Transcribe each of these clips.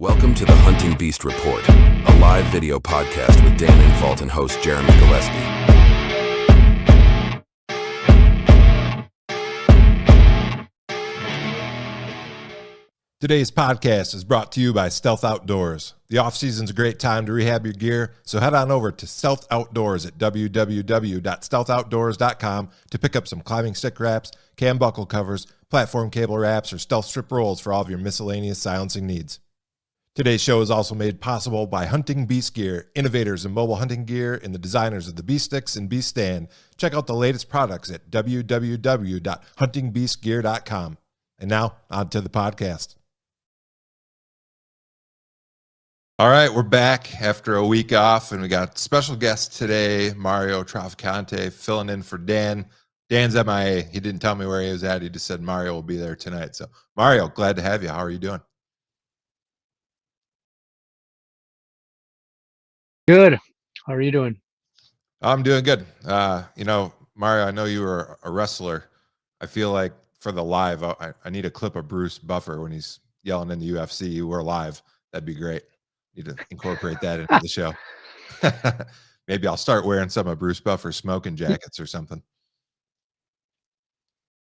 Welcome to the Hunting Beast Report, a live video podcast with Dan Infalt and host Jeremy Gillespie. Today's podcast is brought to you by Stealth Outdoors. The off-season's a great time to rehab your gear, so head on over to Stealth Outdoors at www.stealthoutdoors.com to pick up some climbing stick wraps, cam buckle covers, platform cable wraps, or stealth strip rolls for all of your miscellaneous silencing needs. Today's show is also made possible by Hunting Beast Gear, innovators in mobile hunting gear and the designers of the Beast Sticks and Beast Stand. Check out the latest products at www.huntingbeastgear.com. And now, on to the podcast. All right, we're back after a week off, and we got special guest today, Mario Trafficante, filling in for Dan. Dan's MIA. He didn't tell me where he was at. He just said Mario will be there tonight. So, Mario, glad to have you. How are you doing? Good. How are you doing? I'm doing good. Mario, I know you were a wrestler. I feel like for the live, I need a clip of Bruce Buffer when he's yelling in the UFC, "You were live." That'd be great. Need to incorporate that into the show. Maybe I'll start wearing some of Bruce Buffer's smoking jackets or something.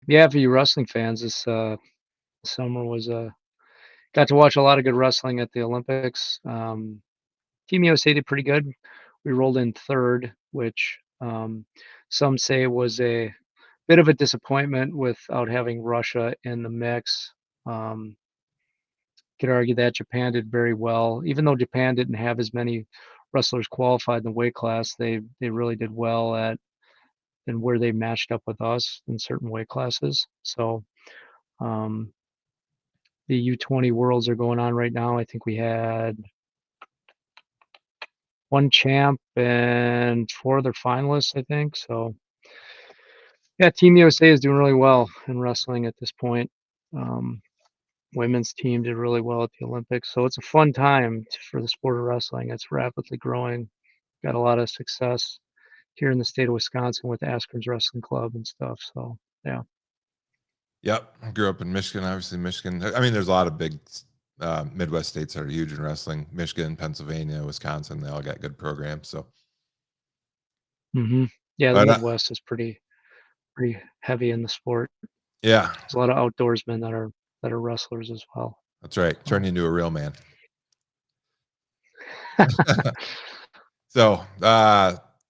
Yeah, for you wrestling fans, this summer was got to watch a lot of good wrestling at the Olympics. Team USA did pretty good. We rolled in third, which some say was a bit of a disappointment without having Russia in the mix. Could argue that Japan did very well, even though Japan didn't have as many wrestlers qualified in the weight class. They really did well at and where they matched up with us in certain weight classes. So the U20 Worlds are going on right now. I think we had one champ and four other finalists, I think. So yeah, Team USA is doing really well in wrestling at this point. Women's team did really well at the Olympics. So it's a fun time for the sport of wrestling. It's rapidly growing. Got a lot of success here in the state of Wisconsin with Askren's Wrestling Club and stuff. So, yeah. Yep. I grew up in Michigan, obviously Michigan. I mean, there's a lot of big Midwest states that are huge in wrestling. Michigan, Pennsylvania, Wisconsin, they all got good programs. So, yeah, the Midwest is pretty heavy in the sport. Yeah. There's a lot of outdoorsmen that are wrestlers as well. That's right. Turn you into a real man. So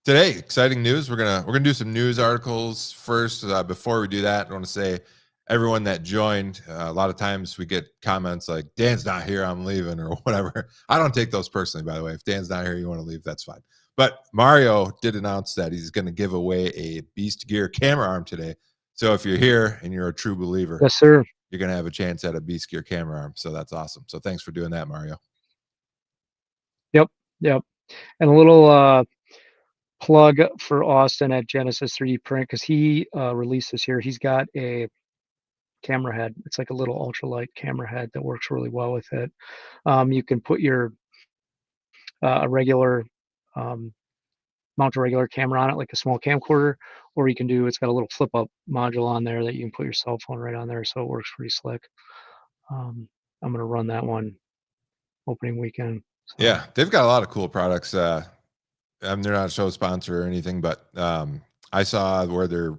today, exciting news. We're gonna do some news articles first. Before we do that, I want to say everyone that joined. A lot of times we get comments like, "Dan's not here, I'm leaving," or whatever. I don't take those personally, by the way. If Dan's not here, you want to leave, that's fine. But Mario did announce that he's going to give away a Beast Gear camera arm today. So if you're here and you're a true believer, yes, sir, you're going to have a chance at a Beast Gear camera arm. So that's awesome. So thanks for doing that, Mario. Yep. And a little plug for Austin at Genesis 3D Print, because he released this here. He's got a camera head. It's like a little ultralight camera head that works really well with it. You can put your mount a regular camera on it, like a small camcorder, or you can do, it's got a little flip up module on there that you can put your cell phone right on there, so it works pretty slick. I'm going to run that one opening weekend. So. Yeah, they've got a lot of cool products. They're not a show sponsor or anything, but I saw where they're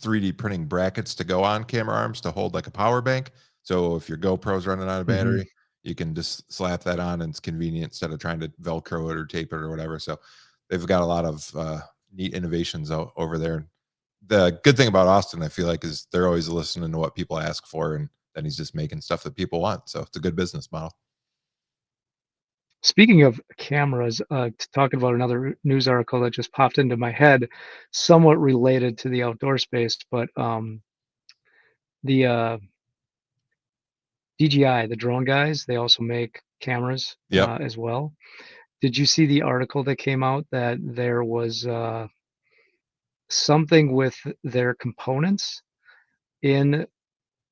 3D printing brackets to go on camera arms to hold like a power bank. So if your GoPro's running out of battery, you can just slap that on and it's convenient instead of trying to Velcro it or tape it or whatever. So they've got a lot of neat innovations over there. The good thing about Austin, I feel like, is they're always listening to what people ask for, and then he's just making stuff that people want. So it's a good business model. Speaking of cameras, talking about another news article that just popped into my head, somewhat related to the outdoor space, but the DJI, the drone guys, they also make cameras as well. Did you see the article that came out that there was something with their components in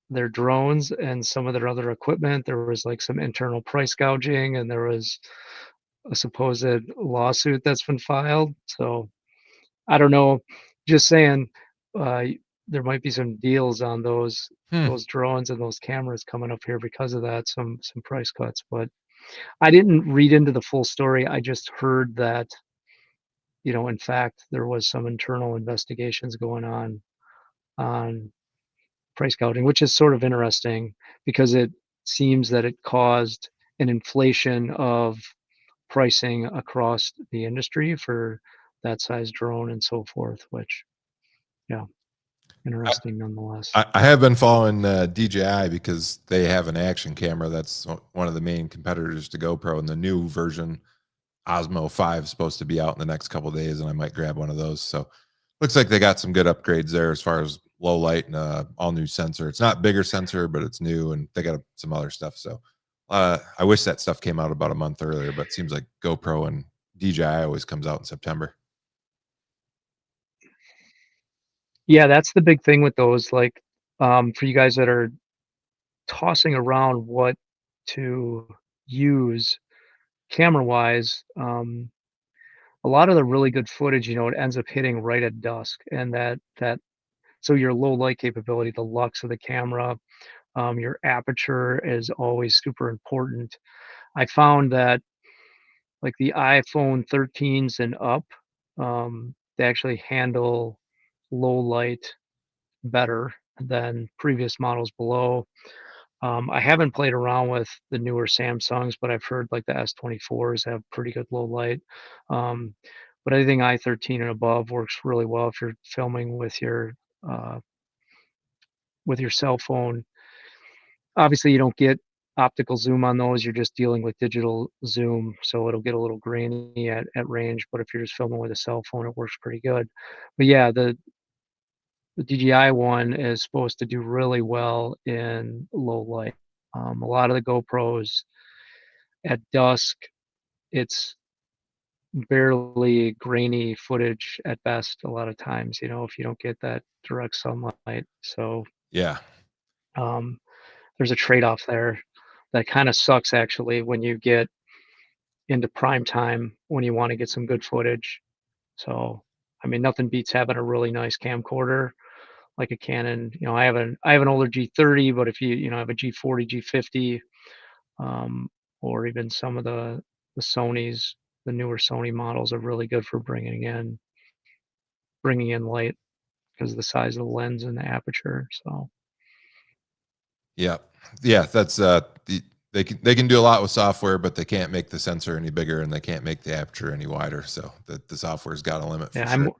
their drones and some of their other equipment? There was like some internal price gouging, and there was a supposed lawsuit that's been filed. So I don't know, just saying, there might be some deals on those drones and those cameras coming up here because of that, some price cuts. But I didn't read into the full story. I just heard that, in fact, there was some internal investigations going on price gouging, which is sort of interesting because it seems that it caused an inflation of pricing across the industry for that size drone and so forth, which, yeah, interesting nonetheless. I have been following DJI because they have an action camera that's one of the main competitors to GoPro, and the new version Osmo 5 is supposed to be out in the next couple of days, and I might grab one of those. So looks like they got some good upgrades there as far as low light and all new sensor. It's not bigger sensor, but it's new, and they got some other stuff. So I wish that stuff came out about a month earlier, but it seems like GoPro and DJI always comes out in September. Yeah, that's the big thing with those. Like, for you guys that are tossing around what to use camera wise, a lot of the really good footage, it ends up hitting right at dusk, and so your low light capability, the lux of the camera, your aperture is always super important. I found that like the iPhone 13s and up, they actually handle low light better than previous models below. I haven't played around with the newer Samsungs, but I've heard like the S24s have pretty good low light. Um, but anything i13 and above works really well if you're filming uh, with your cell phone. Obviously, you don't get optical zoom on those. You're just dealing with digital zoom, so it'll get a little grainy at range. But if you're just filming with a cell phone, it works pretty good. But yeah, the DJI one is supposed to do really well in low light. A lot of the GoPros at dusk, it's barely grainy footage at best a lot of times, if you don't get that direct sunlight. So Yeah. um, there's a trade-off there that kind of sucks actually when you get into prime time when you want to get some good footage. So, I mean, nothing beats having a really nice camcorder like a Canon. I have an older G30, but if you have a G40, G50, um, or even some of the Sonys, the newer Sony models are really good for bringing in light because of the size of the lens and the aperture. So Yeah. Yeah, that's they can do a lot with software, but they can't make the sensor any bigger and they can't make the aperture any wider. So the software's got a limit for yeah, sure.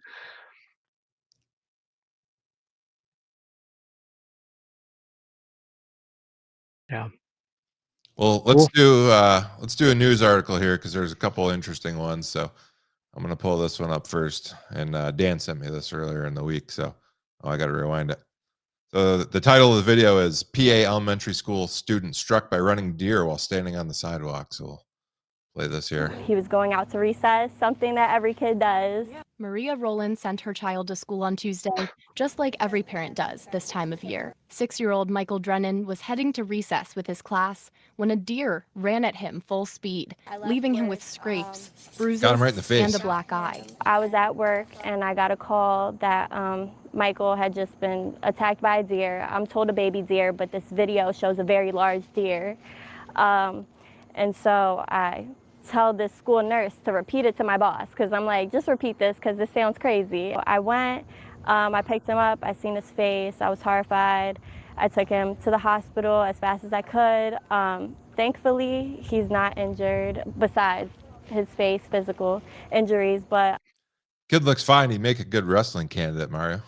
yeah, Well, cool. let's do a news article here because there's a couple interesting ones. So I'm gonna pull this one up first. And Dan sent me this earlier in the week, so I gotta rewind it. So the title of the video is PA Elementary School student struck by running deer while standing on the sidewalk. So we'll play this here. He was going out to recess, something that every kid does. Maria Rowland sent her child to school on Tuesday, just like every parent does this time of year. 6-year-old Michael Drennan was heading to recess with his class when a deer ran at him full speed, leaving him with scrapes, bruises, Got him right in the face. and a black eye. I was at work and I got a call that Michael had just been attacked by a deer. I'm told a baby deer, but this video shows a very large deer. And so I tell this school nurse to repeat it to my boss because I'm like, just repeat this because this sounds crazy. I went, I picked him up, I seen his face, I was horrified. I took him to the hospital as fast as I could. Thankfully, he's not injured besides his face, physical injuries, but Kid looks fine. He'd make a good wrestling candidate, Mario.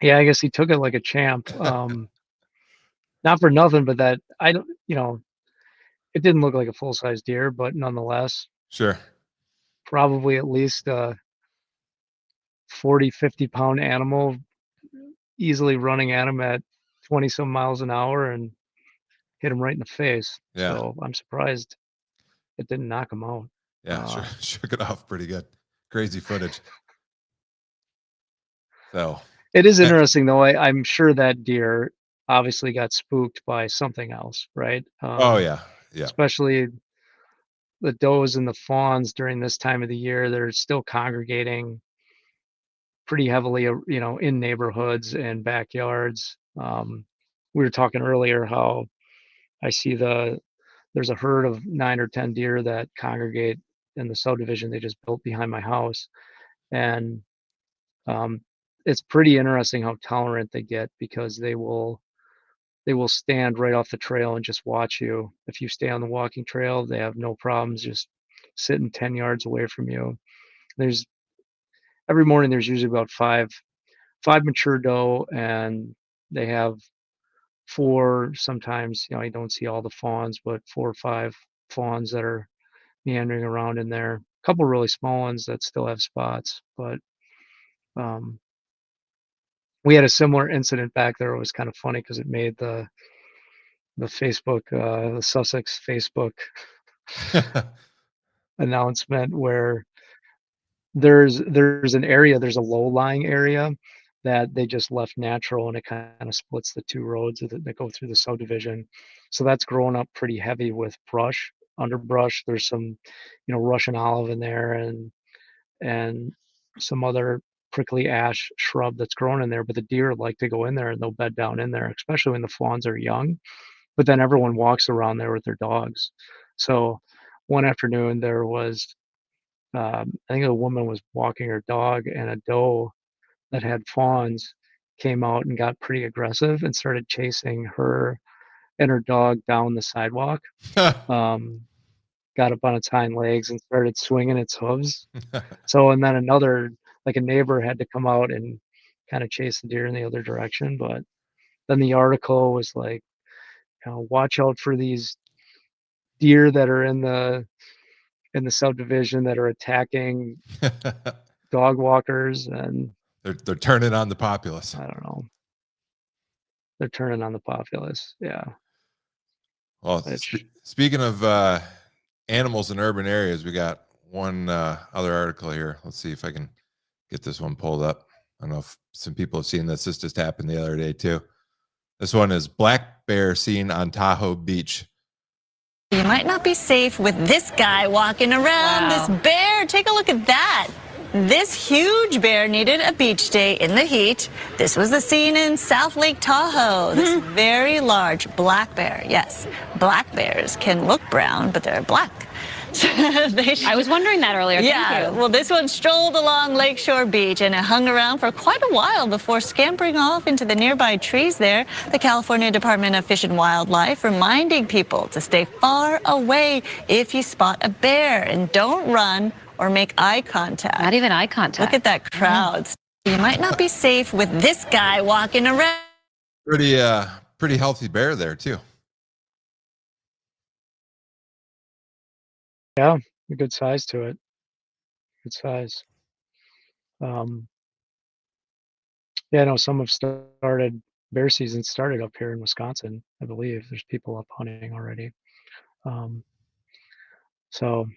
Yeah, I guess he took it like a champ. Not for nothing, but that I don't, it didn't look like a full-size deer, but nonetheless, Sure. probably at least a 40, 50-pound animal easily running at him at 20 some miles an hour and hit him right in the face. Yeah. So I'm surprised it didn't knock him out. Yeah, sure. Shook it off pretty good. Crazy footage. So It is interesting though. I'm sure that deer obviously got spooked by something else, right? oh yeah. Yeah. Especially the does and the fawns during this time of the year. They're still congregating pretty heavily, in neighborhoods and backyards. We were talking earlier how I see there's a herd of 9 or 10 deer that congregate in the subdivision they just built behind my house, and um, it's pretty interesting how tolerant they get because they will stand right off the trail and just watch you. If you stay on the walking trail, they have no problems just sitting 10 yards away from you. There's every morning there's usually about five mature doe, and they have four, sometimes, you don't see all the fawns, but 4 or 5 fawns that are meandering around in there. A couple really small ones that still have spots, but um, we had a similar incident back there. It was kind of funny because it made the Facebook, the Sussex Facebook announcement where there's an area, there's a low-lying area that they just left natural, and it kind of splits the 2 roads that go through the subdivision. So that's grown up pretty heavy with brush, underbrush. There's some, Russian olive in there, and some other prickly ash shrub that's grown in there. But the deer like to go in there and they'll bed down in there, especially when the fawns are young. But then everyone walks around there with their dogs. So one afternoon there was, I think a woman was walking her dog, and a doe that had fawns came out and got pretty aggressive and started chasing her and her dog down the sidewalk. Um, got up on its hind legs and started swinging its hooves. So, and then like a neighbor had to come out and kind of chase the deer in the other direction. But then the article was like, watch out for these deer that are in the subdivision that are attacking dog walkers, and they're turning on the populace. I don't know. They're turning on the populace. Yeah. Well, speaking of animals in urban areas, we got one other article here. Let's see if I can get this one pulled up. I don't know if some people have seen this. This just happened the other day too. This one is black bear seen on Tahoe Beach. You might not be safe with this guy walking around. Wow. This bear, take a look at that. This huge bear needed a beach day in the heat. This was the scene in South Lake Tahoe. This very large black bear. Yes, black bears can look brown, but they're black. I was wondering that earlier. Yeah, Thank you. well, this one strolled along Lakeshore Beach and it hung around for quite a while before scampering off into the nearby trees there. The California Department of Fish and Wildlife reminding people to stay far away if you spot a bear, and don't run or make eye contact. Not even eye contact. Look at that crowd. You might not be safe with this guy walking around. Pretty healthy bear there too. Yeah, a good size to it. Good size. Yeah, I know some have started, bear season started up here in Wisconsin, I believe. There's people up hunting already. So,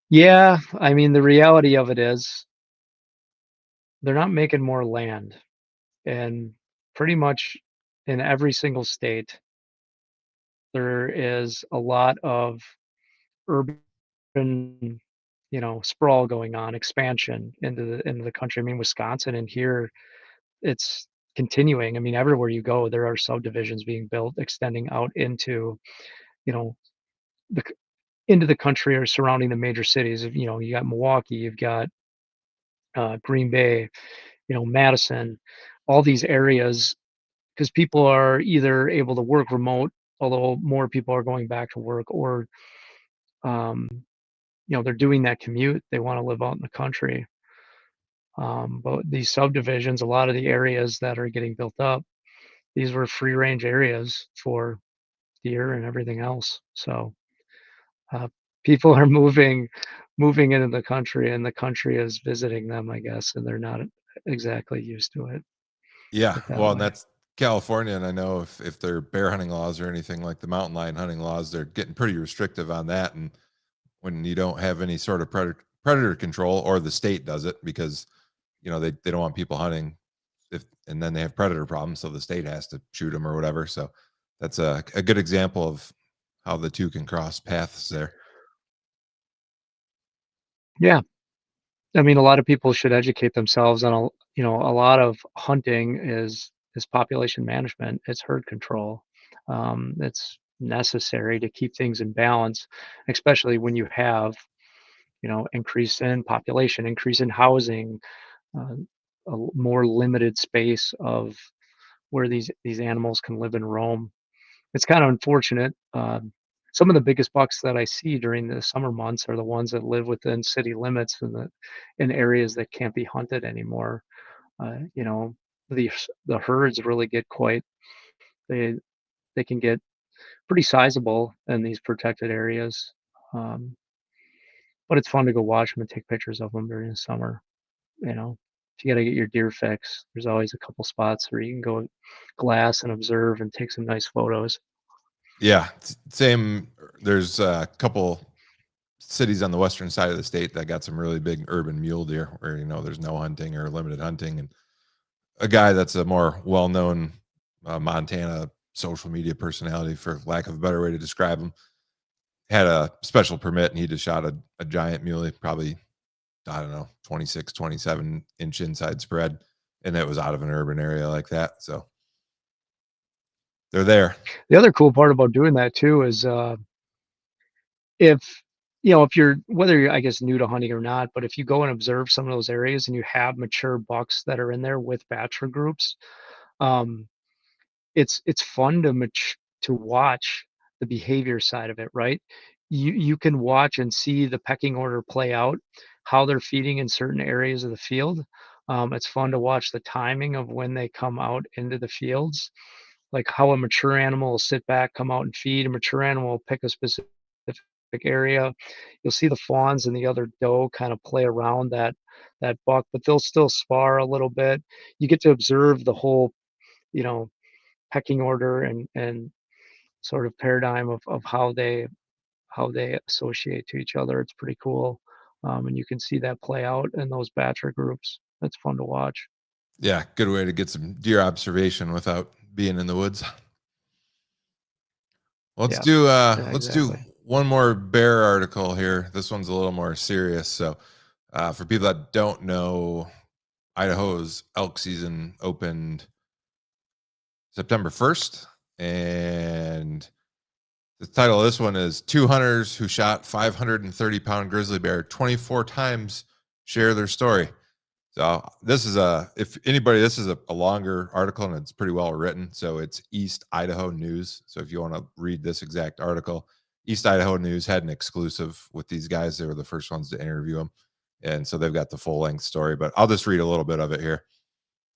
yeah, I mean, the reality of it is they're not making more land. And pretty much in every single state, there is a lot of urban, sprawl going on, expansion into the country. I mean, Wisconsin and here, it's continuing. I mean, everywhere you go, there are subdivisions being built, extending out into, you know, the into the country or surrounding the major cities. You got Milwaukee, you've got Green Bay, Madison, all these areas, because people are either able to work remote, although more people are going back to work, or um, they're doing that commute. They want to live out in the country. But these subdivisions, a lot of the areas that are getting built up, these were free range areas for deer and everything else. So people are moving into the country, and the country is visiting them, I guess, and they're not exactly used to it. Yeah, that well, and way. that's California, and I know if they're bear hunting laws or anything like the mountain lion hunting laws, they're getting pretty restrictive on that. And when you don't have any sort of predator control, or the state does it because they don't want people hunting, and then they have predator problems, so the state has to shoot them or whatever. So that's a good example of how the two can cross paths there. Yeah, I mean, a lot of people should educate themselves on a lot of hunting is population management. It's herd control. It's necessary to keep things in balance, especially when you have, increase in population, increase in housing, uh, more limited space of where these animals can live and roam. It's kind of unfortunate. Some of the biggest bucks that I see during the summer months are the ones that live within city limits and in areas that can't be hunted anymore. Uh, you know, the herds really get they they can get pretty sizable in these protected areas. Um, but it's fun to go watch them and take pictures of them during the summer. You know, if you got to get your deer fix, there's always a couple spots where you can go glass and observe and take some nice photos. Yeah, same. There's a couple cities on the western side of the state that got some really big urban mule deer where there's no hunting or limited hunting, and a guy that's a more well-known Montana social media personality, for lack of a better way to describe him, had a special permit and he just shot a giant muley, probably, I don't know, 26, 27-inch inside spread, and it was out of an urban area like that. So they're there. The other cool part about doing that too is if if you're whether you're, I guess, new to hunting or not, but if you go and observe some of those areas and you have mature bucks that are in there with bachelor groups, um, it's fun to watch the behavior side of it, right? You can watch and see the pecking order play out, how they're feeding in certain areas of the field. It's fun to watch the timing of when they come out into the fields, like how a mature animal will sit back, come out and feed. A mature animal will pick a specific area. You'll see the fawns and the other doe kind of play around that buck, but they'll still spar a little bit. You get to observe the whole, you know, pecking order and sort of paradigm of how they associate to each other. It's pretty cool. And you can see that play out in those bachelor groups. That's fun to watch. Yeah, good way to get some deer observation without being in the woods. Let's Yeah, do yeah, let's do exactly. one more bear article here. This one's a little more serious. So for people that don't know, Idaho's elk season opened September 1st, and the title of this one is Two Hunters Who Shot 530-pound grizzly bear 24 times share their story. So this is this is a longer article and it's pretty well written. So it's East Idaho News. So if you want to read this exact article, East Idaho News had an exclusive with these guys. They were the first ones to interview them. And so they've got the full length story, but I'll just read a little bit of it here.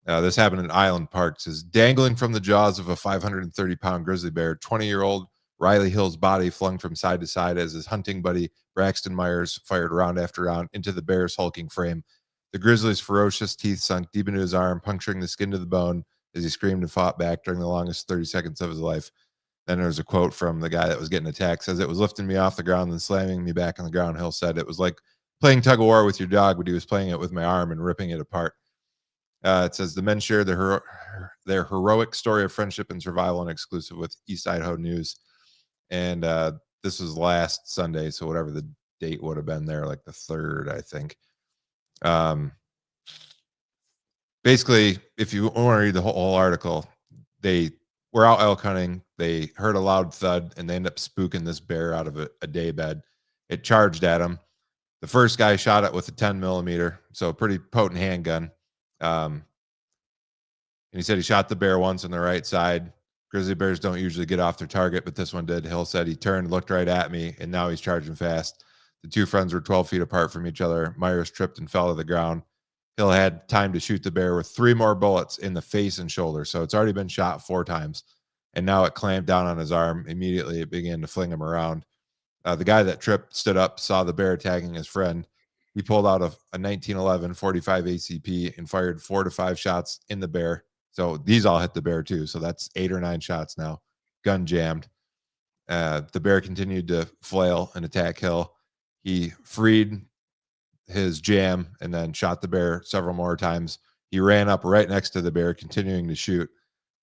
This happened in Island Park. It says, dangling from the jaws of a 530-pound grizzly bear, 20-year-old Riley Hill's body flung from side to side as his hunting buddy Braxton Myers fired round after round into the bear's hulking frame. The grizzly's ferocious teeth sunk deep into his arm, puncturing the skin to the bone as he screamed and fought back during the longest 30 seconds of his life. Then there's a quote from the guy that was getting attacked. Says, it was lifting me off the ground and slamming me back on the ground. Hill said, it was like playing tug of war with your dog, but he was playing it with my arm and ripping it apart. It says the men shared their heroic story of friendship and survival in exclusive with East Idaho News. And this was last Sunday, so whatever the date would have been there, like the 3rd, I think. Basically, if you want to read the whole article, they were out elk hunting. They heard a loud thud, and they end up spooking this bear out of a day bed. It charged at him. The first guy shot it with a 10 millimeter, so a pretty potent handgun. And he said he shot the bear once on the right side. Grizzly bears don't usually get off their target, but this one did. Hill said he turned, looked right at me, and now he's charging fast. The two friends were 12 feet apart from each other. Myers tripped and fell to the ground. Hill had time to shoot the bear with 3 more bullets in the face and shoulder. So it's already been shot 4 times. And now it clamped down on his arm. Immediately, it began to fling him around. The guy that tripped stood up, saw the bear attacking his friend. He pulled out a 1911 45 ACP and fired 4 to 5 shots in the bear. So these all hit the bear too. So that's 8 or 9 shots now. Gun jammed. The bear continued to flail and attack Hill. He freed his jam and then shot the bear several more times. He ran up right next to the bear, continuing to shoot.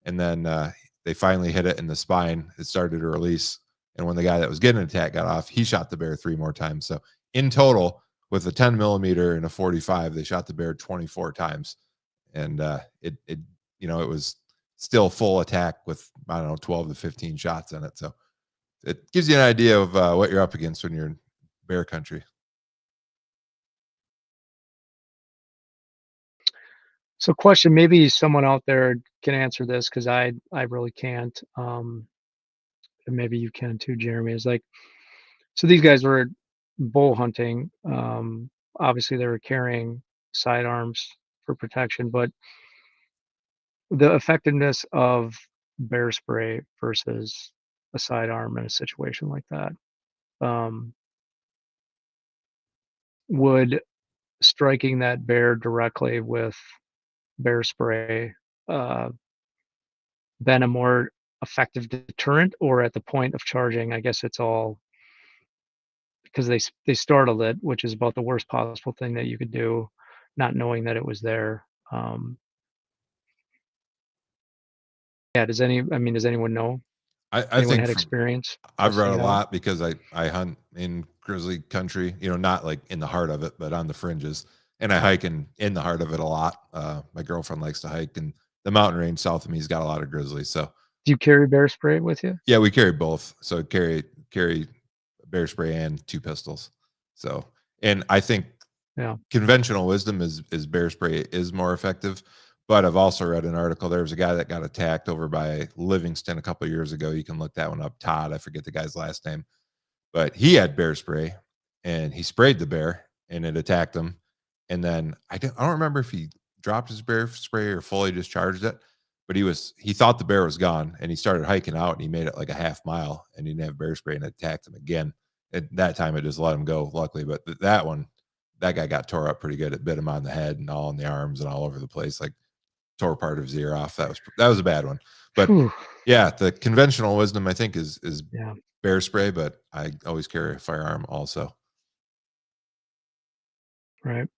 And then they finally hit it in the spine. It started to release. And when the guy that was getting attacked got off, he shot the bear 3 more times. So in total, with a 10 millimeter and a 45, they shot the bear 24 times. And it was still full attack with, I don't know, 12 to 15 shots in it. So it gives you an idea of what you're up against when you're in bear country. So question, maybe someone out there can answer this because I really can't. And maybe you can too, Jeremy. Is like, so these guys were bull hunting. Obviously they were carrying sidearms for protection, but the effectiveness of bear spray versus a sidearm in a situation like that. Would striking that bear directly with bear spray been a more effective deterrent, or at the point of charging, I guess it's all because they startled it, which is about the worst possible thing that you could do, not knowing that it was there. Yeah, does anyone know? I Anyone think had experience I've read testing a it out? lot because I hunt in grizzly country, not like in the heart of it, but on the fringes. And I hike in the heart of it a lot. My girlfriend likes to hike, and the mountain range south of me has got a lot of grizzlies. So Do you carry bear spray with you? yeah, we carry both. So carry bear spray and 2 pistols. So, and I think Yeah. conventional wisdom is bear spray is more effective. But I've also read an article. There was a guy that got attacked over by Livingston a couple of years ago. You can look that one up. Todd, I forget the guy's last name, but he had bear spray and he sprayed the bear and it attacked him. And then I don't remember if he dropped his bear spray or fully discharged it, but he thought the bear was gone and he started hiking out and he made it like a half mile and he didn't have bear spray and it attacked him again. At that time, it just let him go, luckily. But that guy got tore up pretty good. It bit him on the head and all in the arms and all over the place. Like, tore part of his ear off. That was a bad one. But Whew. yeah, the conventional wisdom I think is Yeah. bear spray, but I always carry a firearm also. Right.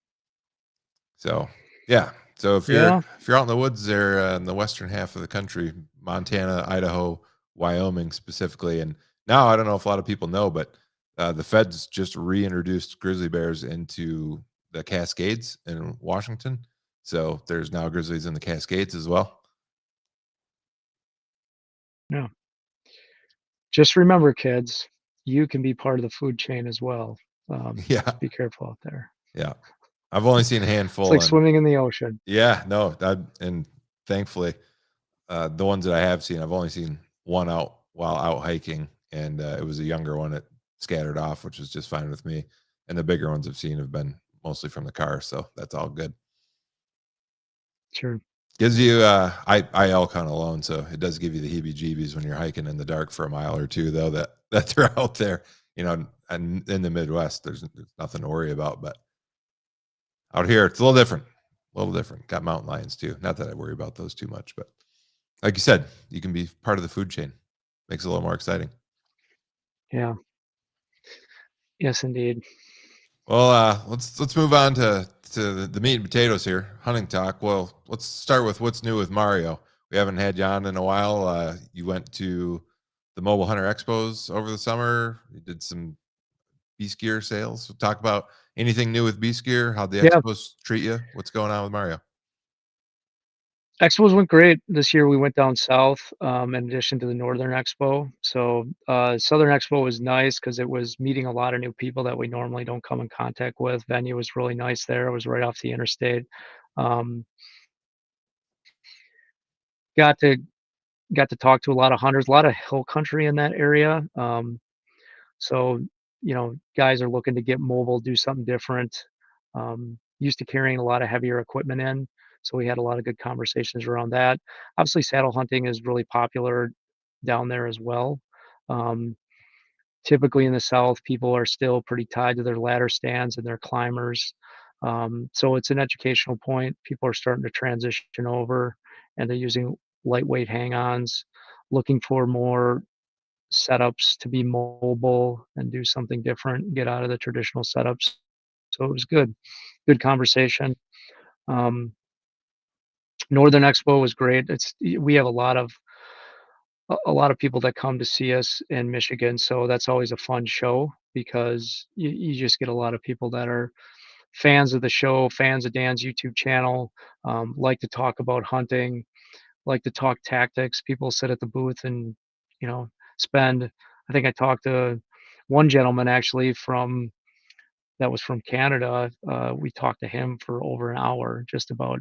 So yeah. So if Yeah. you're out in the woods there in the western half of the country, Montana, Idaho, Wyoming specifically, and now I don't know if a lot of people know, but the feds just reintroduced grizzly bears into the Cascades in Washington. So there's now grizzlies in the Cascades as well. Yeah. Just remember, kids, you can be part of the food chain as well. Yeah. Be careful out there. Yeah. I've only seen a It's handful. like swimming in the ocean. Yeah, no, and thankfully, the ones that I have seen, I've only seen one out while out hiking, and it was a younger one that scattered off, which is just fine with me. And the bigger ones I've seen have been mostly from the car, so that's all good. Sure. Gives you, I elk hunt alone, so it does give you the heebie-jeebies when you're hiking in the dark for a mile or two, though, that they're out there, and in the Midwest, there's nothing to worry about, but out here, it's a little different. Got mountain lions too. Not that I worry about those too much, but like you said, you can be part of the food chain. Makes it a little more exciting. Yeah. Yes, indeed. Well, let's move on to the meat and potatoes here. Hunting talk. Well, let's start with what's new with Mario. We haven't had you on in a while. You went to the Mobile Hunter Expos over the summer. You did some beast gear sales. So talk about anything new with beast gear. How'd the expos treat you? What's going on with Mario? Expos went great this year. We went down south in addition to the Northern Expo. So Southern Expo was nice because it was meeting a lot of new people that we normally don't come in contact with. Venue was really nice there. It was right off the interstate. Got to talk to a lot of hunters, a lot of hill country in that area. So guys are looking to get mobile, do something different. Used to carrying a lot of heavier equipment in. So we had a lot of good conversations around that. Obviously, saddle hunting is really popular down there as well. Typically in the South, people are still pretty tied to their ladder stands and their climbers. So it's an educational point. People are starting to transition over and they're using lightweight hang-ons, looking for more setups to be mobile and do something different, get out of the traditional setups. So it was good conversation. Northern Expo was great. We have a lot of people that come to see us in Michigan, so that's always a fun show because you just get a lot of people that are fans of the show, fans of Dan's YouTube channel, like to talk about hunting, like to talk tactics. People sit at the booth and, you know, spend. I think I talked to one gentleman actually that was from Canada. We talked to him for over an hour just about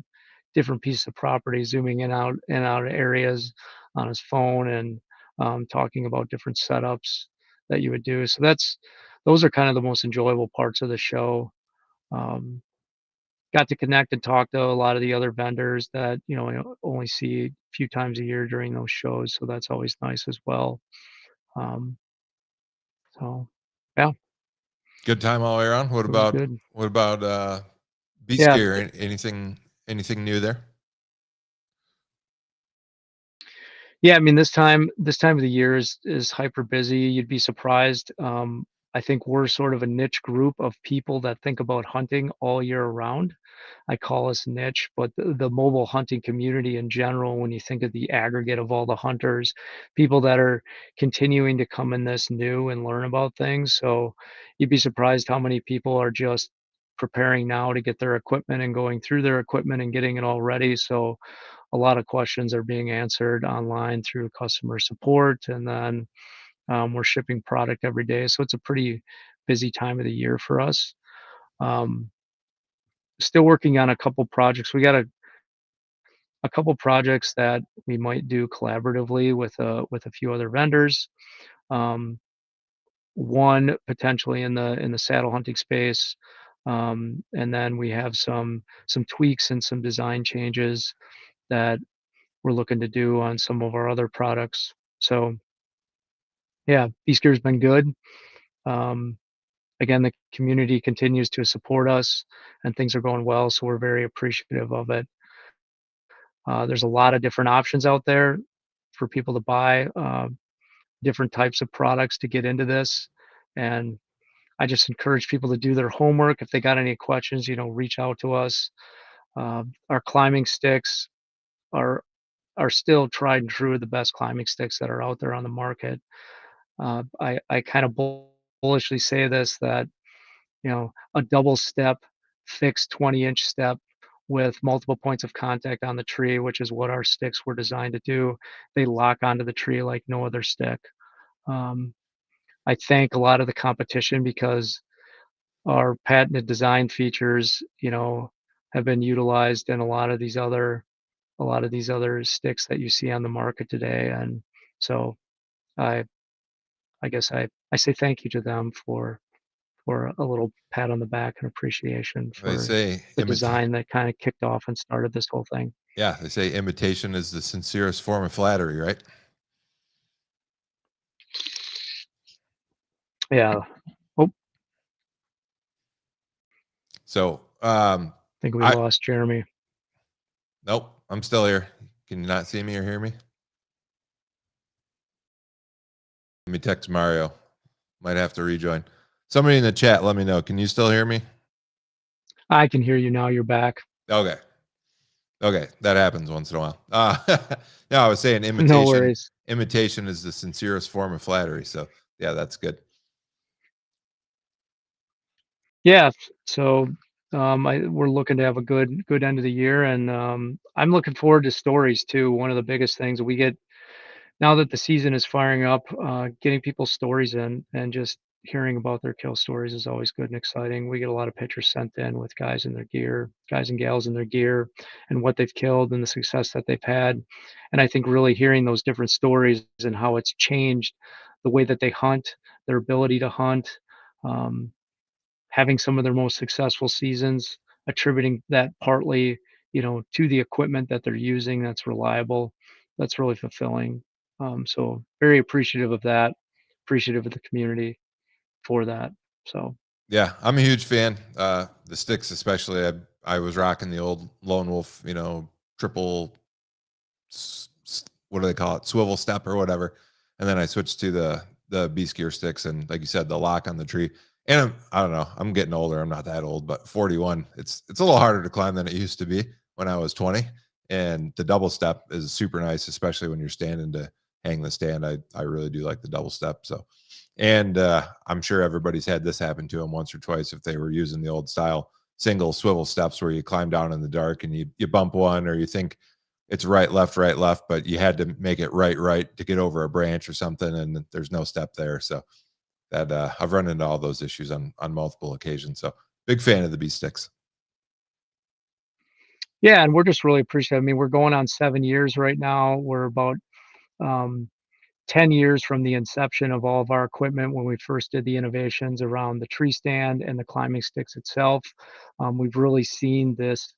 different pieces of property, zooming in and out of areas on his phone, and talking about different setups that you would do. So those are kind of the most enjoyable parts of the show. Um, Got to connect and talk to a lot of the other vendors that, you know, I only see a few times a year during those shows. So that's always nice as well. Um, so yeah, Good time all the way around. it was good. What about Beast Yeah. Gear? Anything new there? Yeah, I mean, this time of the year is hyper busy. You'd be surprised. I think we're sort of a niche group of people that think about hunting all year round. I call us niche, but the mobile hunting community in general, when you think of the aggregate of all the hunters, people that are continuing to come in this new and learn about things. So you'd be surprised how many people are just preparing now to get their equipment and going through their equipment and getting it all ready. So a lot of questions are being answered online through customer support, and then we're shipping product every day. So it's a pretty busy time of the year for us. Um, Still working on a couple projects. We got a couple projects that we might do collaboratively with a few other vendors. Um, One potentially in the saddle hunting space, and then we have some tweaks and some design changes that we're looking to do on some of our other products. So yeah, Beast Gear's been good. Um, Again, the community continues to support us, and things are going well, so we're very appreciative of it. There's a lot of different options out there for people to buy, different types of products to get into this, and I just encourage people to do their homework. If they got any questions, reach out to us. Our climbing sticks are still tried and true, the best climbing sticks that are out there on the market. I kind of bullishly say this, that a double step fixed 20-inch step with multiple points of contact on the tree, which is what our sticks were designed to do. They lock onto the tree like no other stick. Um, I thank a lot of the competition because our patented design features, have been utilized in a lot of these other sticks that you see on the market today. And so I I guess I say thank you to them for a little pat on the back and appreciation They for say the design that kind of kicked off and started this whole thing. yeah, they say imitation is the sincerest form of flattery, right? Yeah. Oh, So, I think we I lost Jeremy. nope, I'm still here. Can you not see me or hear me? Let me text Mario. Might have to rejoin. Somebody in the chat, let me know. Can you still hear me? I can hear you now. You're back. Okay. Okay, that happens once in a while. Yeah, I was saying No worries. imitation is the sincerest form of flattery. So yeah, that's good. Yeah. So we're looking to have a good end of the year, and I'm looking forward to stories too. One of the biggest things we get now that the season is firing up, getting people's stories in and just hearing about their kill stories is always good and exciting. We get a lot of pictures sent in with guys in their gear, guys and gals in their gear, and what they've killed and the success that they've had. And I think really hearing those different stories and how it's changed the way that they hunt, their ability to hunt, um, having some of their most successful seasons, attributing that partly, to the equipment that they're using that's reliable. That's really fulfilling. So very appreciative of that, appreciative of the community for that. So Yeah, I'm a huge fan. The sticks, especially. I was rocking the old Lone Wolf, triple, what do they call it, swivel step or whatever, and then I switched to the Beast Gear sticks, and like you said, the lock on the tree. And I don't know, I'm getting older. I'm not that old, but 41. It's a little harder to climb than it used to be when I was 20. And the double step is super nice, especially when you're standing to hang the stand. I really do like the double step. So. And I'm sure everybody's had this happen to them once or twice if they were using the old style single swivel steps where you climb down in the dark and you bump one, or you think it's right, left, but you had to make it right to get over a branch or something, and there's no step there. So that I've run into all those issues on multiple occasions. So big fan of the B sticks. Yeah, and we're just really appreciative. I mean, we're going on 7 years right now. We're about um, 10 years from the inception of all of our equipment when we first did the innovations around the tree stand and the climbing sticks itself. We've really seen this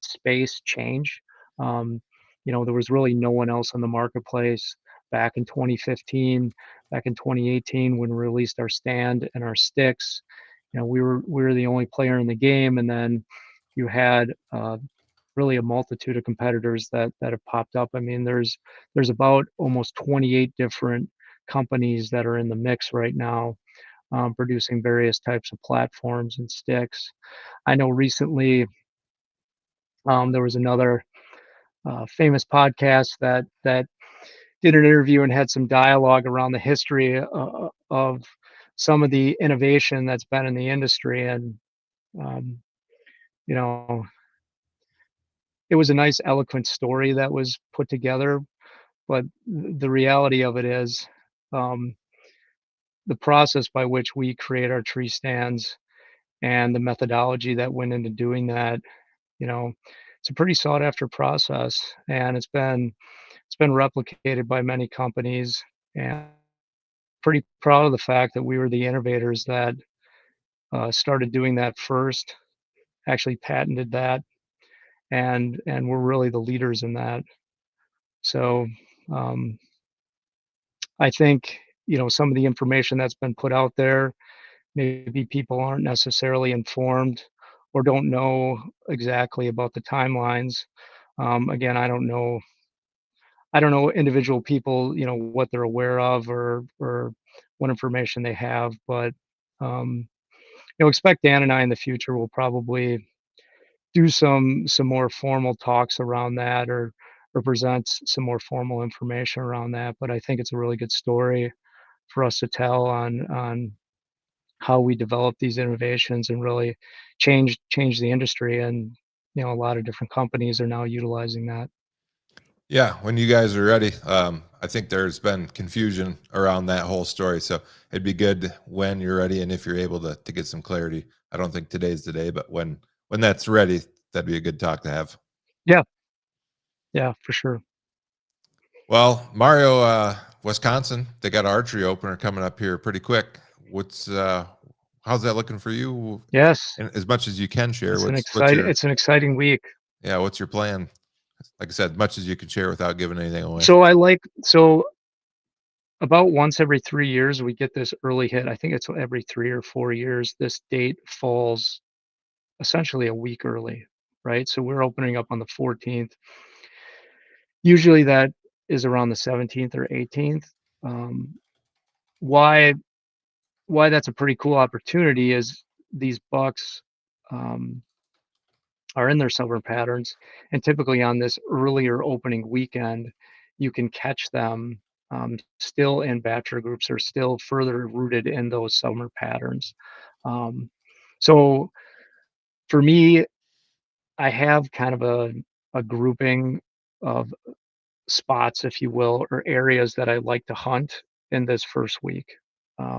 space change. Um, there was really no one else in the marketplace back in 2015, back in 2018 when we released our stand and our sticks. We were the only player in the game, and then you had really a multitude of competitors that have popped up. I mean, there's about almost 28 different companies that are in the mix right now, producing various types of platforms and sticks. I know recently there was another famous podcast that did an interview and had some dialogue around the history of some of the innovation that's been in the industry, and um, you know, it was a nice, eloquent story that was put together. But the reality of it is, um, the process by which we create our tree stands and the methodology that went into doing that, you know, it's a pretty sought after process, and it's been replicated by many companies. And pretty proud of the fact that we were the innovators that started doing that first, actually patented that, and we're really the leaders in that. So um, I think some of the information that's been put out there, maybe people aren't necessarily informed or don't know exactly about the timelines. Again, I don't know individual people, what they're aware of or what information they have, but um, expect Dan and I in the future will probably do some more formal talks around that, or present some more formal information around that. But I think it's a really good story for us to tell on how we develop these innovations and really change the industry. And a lot of different companies are now utilizing that. Yeah, when you guys are ready. I think there's been confusion around that whole story, so it'd be good when you're ready and if you're able to get some clarity. I don't think today's the day, but when that's ready, that'd be a good talk to have. Yeah, yeah, for sure. Well, Mario, Wisconsin, they got archery opener coming up here pretty quick. What's how's that looking for you? Yes, And as much as you can share, it's an what's exciting your it's an exciting week. yeah, what's your plan? Like I said, much as you can share without giving anything away. So about once every 3 years, we get this early hit. I think it's every 3 or 4 years. This date falls essentially a week early, right? So we're opening up on the 14th. Usually that is around the 17th or 18th. Um, why why that's a pretty cool opportunity is these bucks um, are in their summer patterns, and typically on this earlier opening weekend, you can catch them still in bachelor groups or still further rooted in those summer patterns. Um, so for me, I have kind of a grouping of spots, if you will, or areas that I like to hunt in this first week.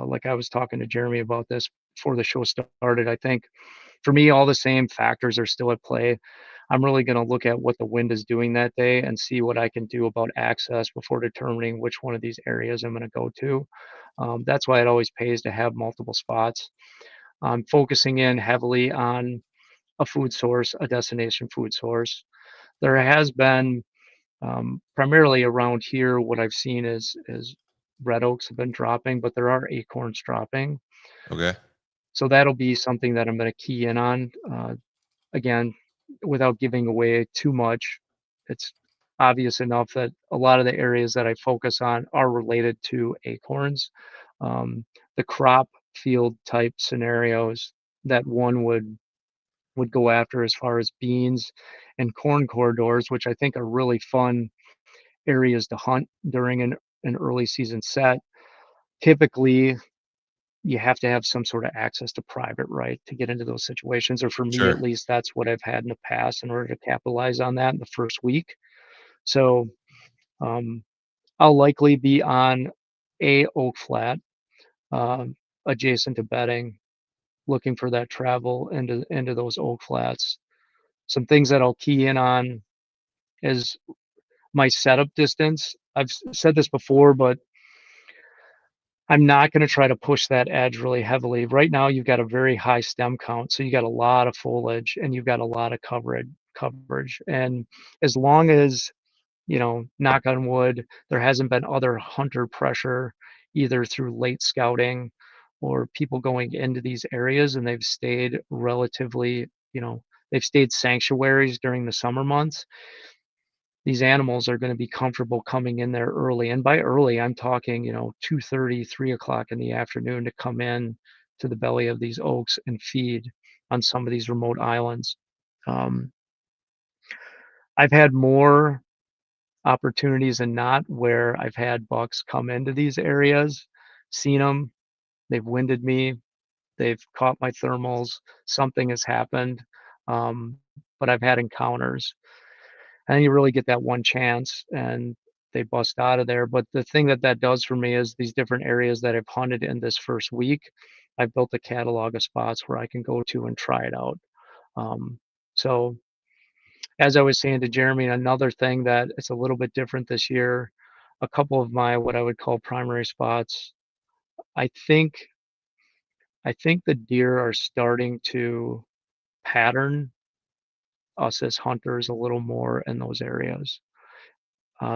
Like I was talking to Jeremy about this before the show started. I think for me, all the same factors are still at play. I'm really going to look at what the wind is doing that day and see what I can do about access before determining which one of these areas I'm going to go to. That's why it always pays to have multiple spots. I'm focusing in heavily on a food source, a destination food source. There has been primarily around here, what I've seen is red oaks have been dropping, but there are acorns dropping. Okay. So that'll be something that I'm going to key in on. Again, without giving away too much, it's obvious enough that a lot of the areas that I focus on are related to acorns. The crop field type scenarios that one would go after as far as beans and corn corridors, which I think are really fun areas to hunt during an early season set. Typically, you have to have some sort of access to private right to get into those situations, or for me Sure. at least, that's what I've had in the past in order to capitalize on that in the first week. So I'll likely be on a oak flat adjacent to bedding, looking for that travel into those oak flats. Some things that I'll key in on is my setup distance. I've said this before, but I'm not going to try to push that edge really heavily. Right now, you've got a very high stem count, so you got a lot of foliage and you've got a lot of coverage. And as long as, knock on wood, there hasn't been other hunter pressure, either through late scouting or people going into these areas, and they've stayed relatively, they've stayed sanctuaries during the summer months. These animals are going to be comfortable coming in there early. And by early, I'm talking, 2:30, 3 o'clock in the afternoon to come in to the belly of these oaks and feed on some of these remote islands. Um, I've had more opportunities than not where I've had bucks come into these areas, seen them, they've winded me, they've caught my thermals, something has happened, but I've had encounters. And you really get that one chance and they bust out of there. But the thing that does for me is these different areas that I've hunted in this first week, I've built a catalog of spots where I can go to and try it out. So as I was saying to Jeremy, another thing that it's a little bit different this year, a couple of my what I would call primary spots, I think the deer are starting to pattern us as hunters a little more in those areas.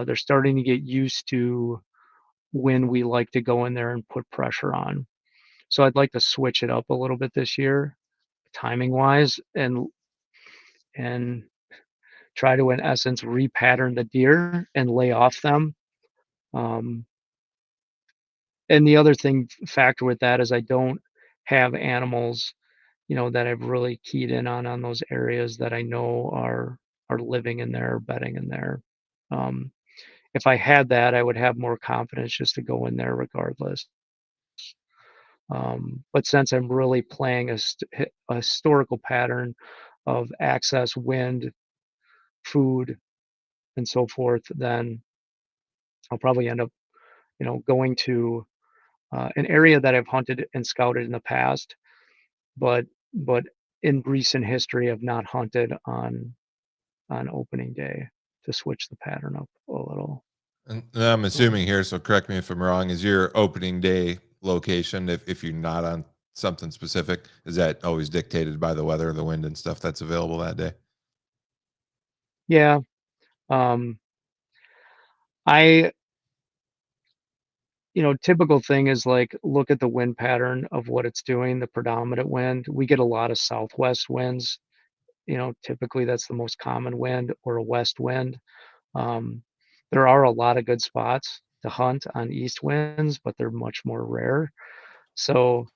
They're starting to get used to when we like to go in there and put pressure on. So I'd like to switch it up a little bit this year, timing wise, and try to, in essence, repattern the deer and lay off them. And the other factor with that is I don't have animals, that I've really keyed in on those areas that I know are living in there, bedding in there. If I had that, I would have more confidence just to go in there regardless. But since I'm really playing a historical pattern of access, wind, food, and so forth, then I'll probably end up, going to an area that I've hunted and scouted in the past, but in recent history have not hunted on opening day to switch the pattern up a little. And I'm assuming here, so correct me if I'm wrong, is your opening day location, if you're not on something specific, is that always dictated by the weather, the wind and stuff that's available that day? Yeah. I typical thing is like look at the wind pattern of what it's doing, the predominant wind. We get a lot of southwest winds. Typically that's the most common wind, or a west wind. There are a lot of good spots to hunt on east winds, but they're much more rare. So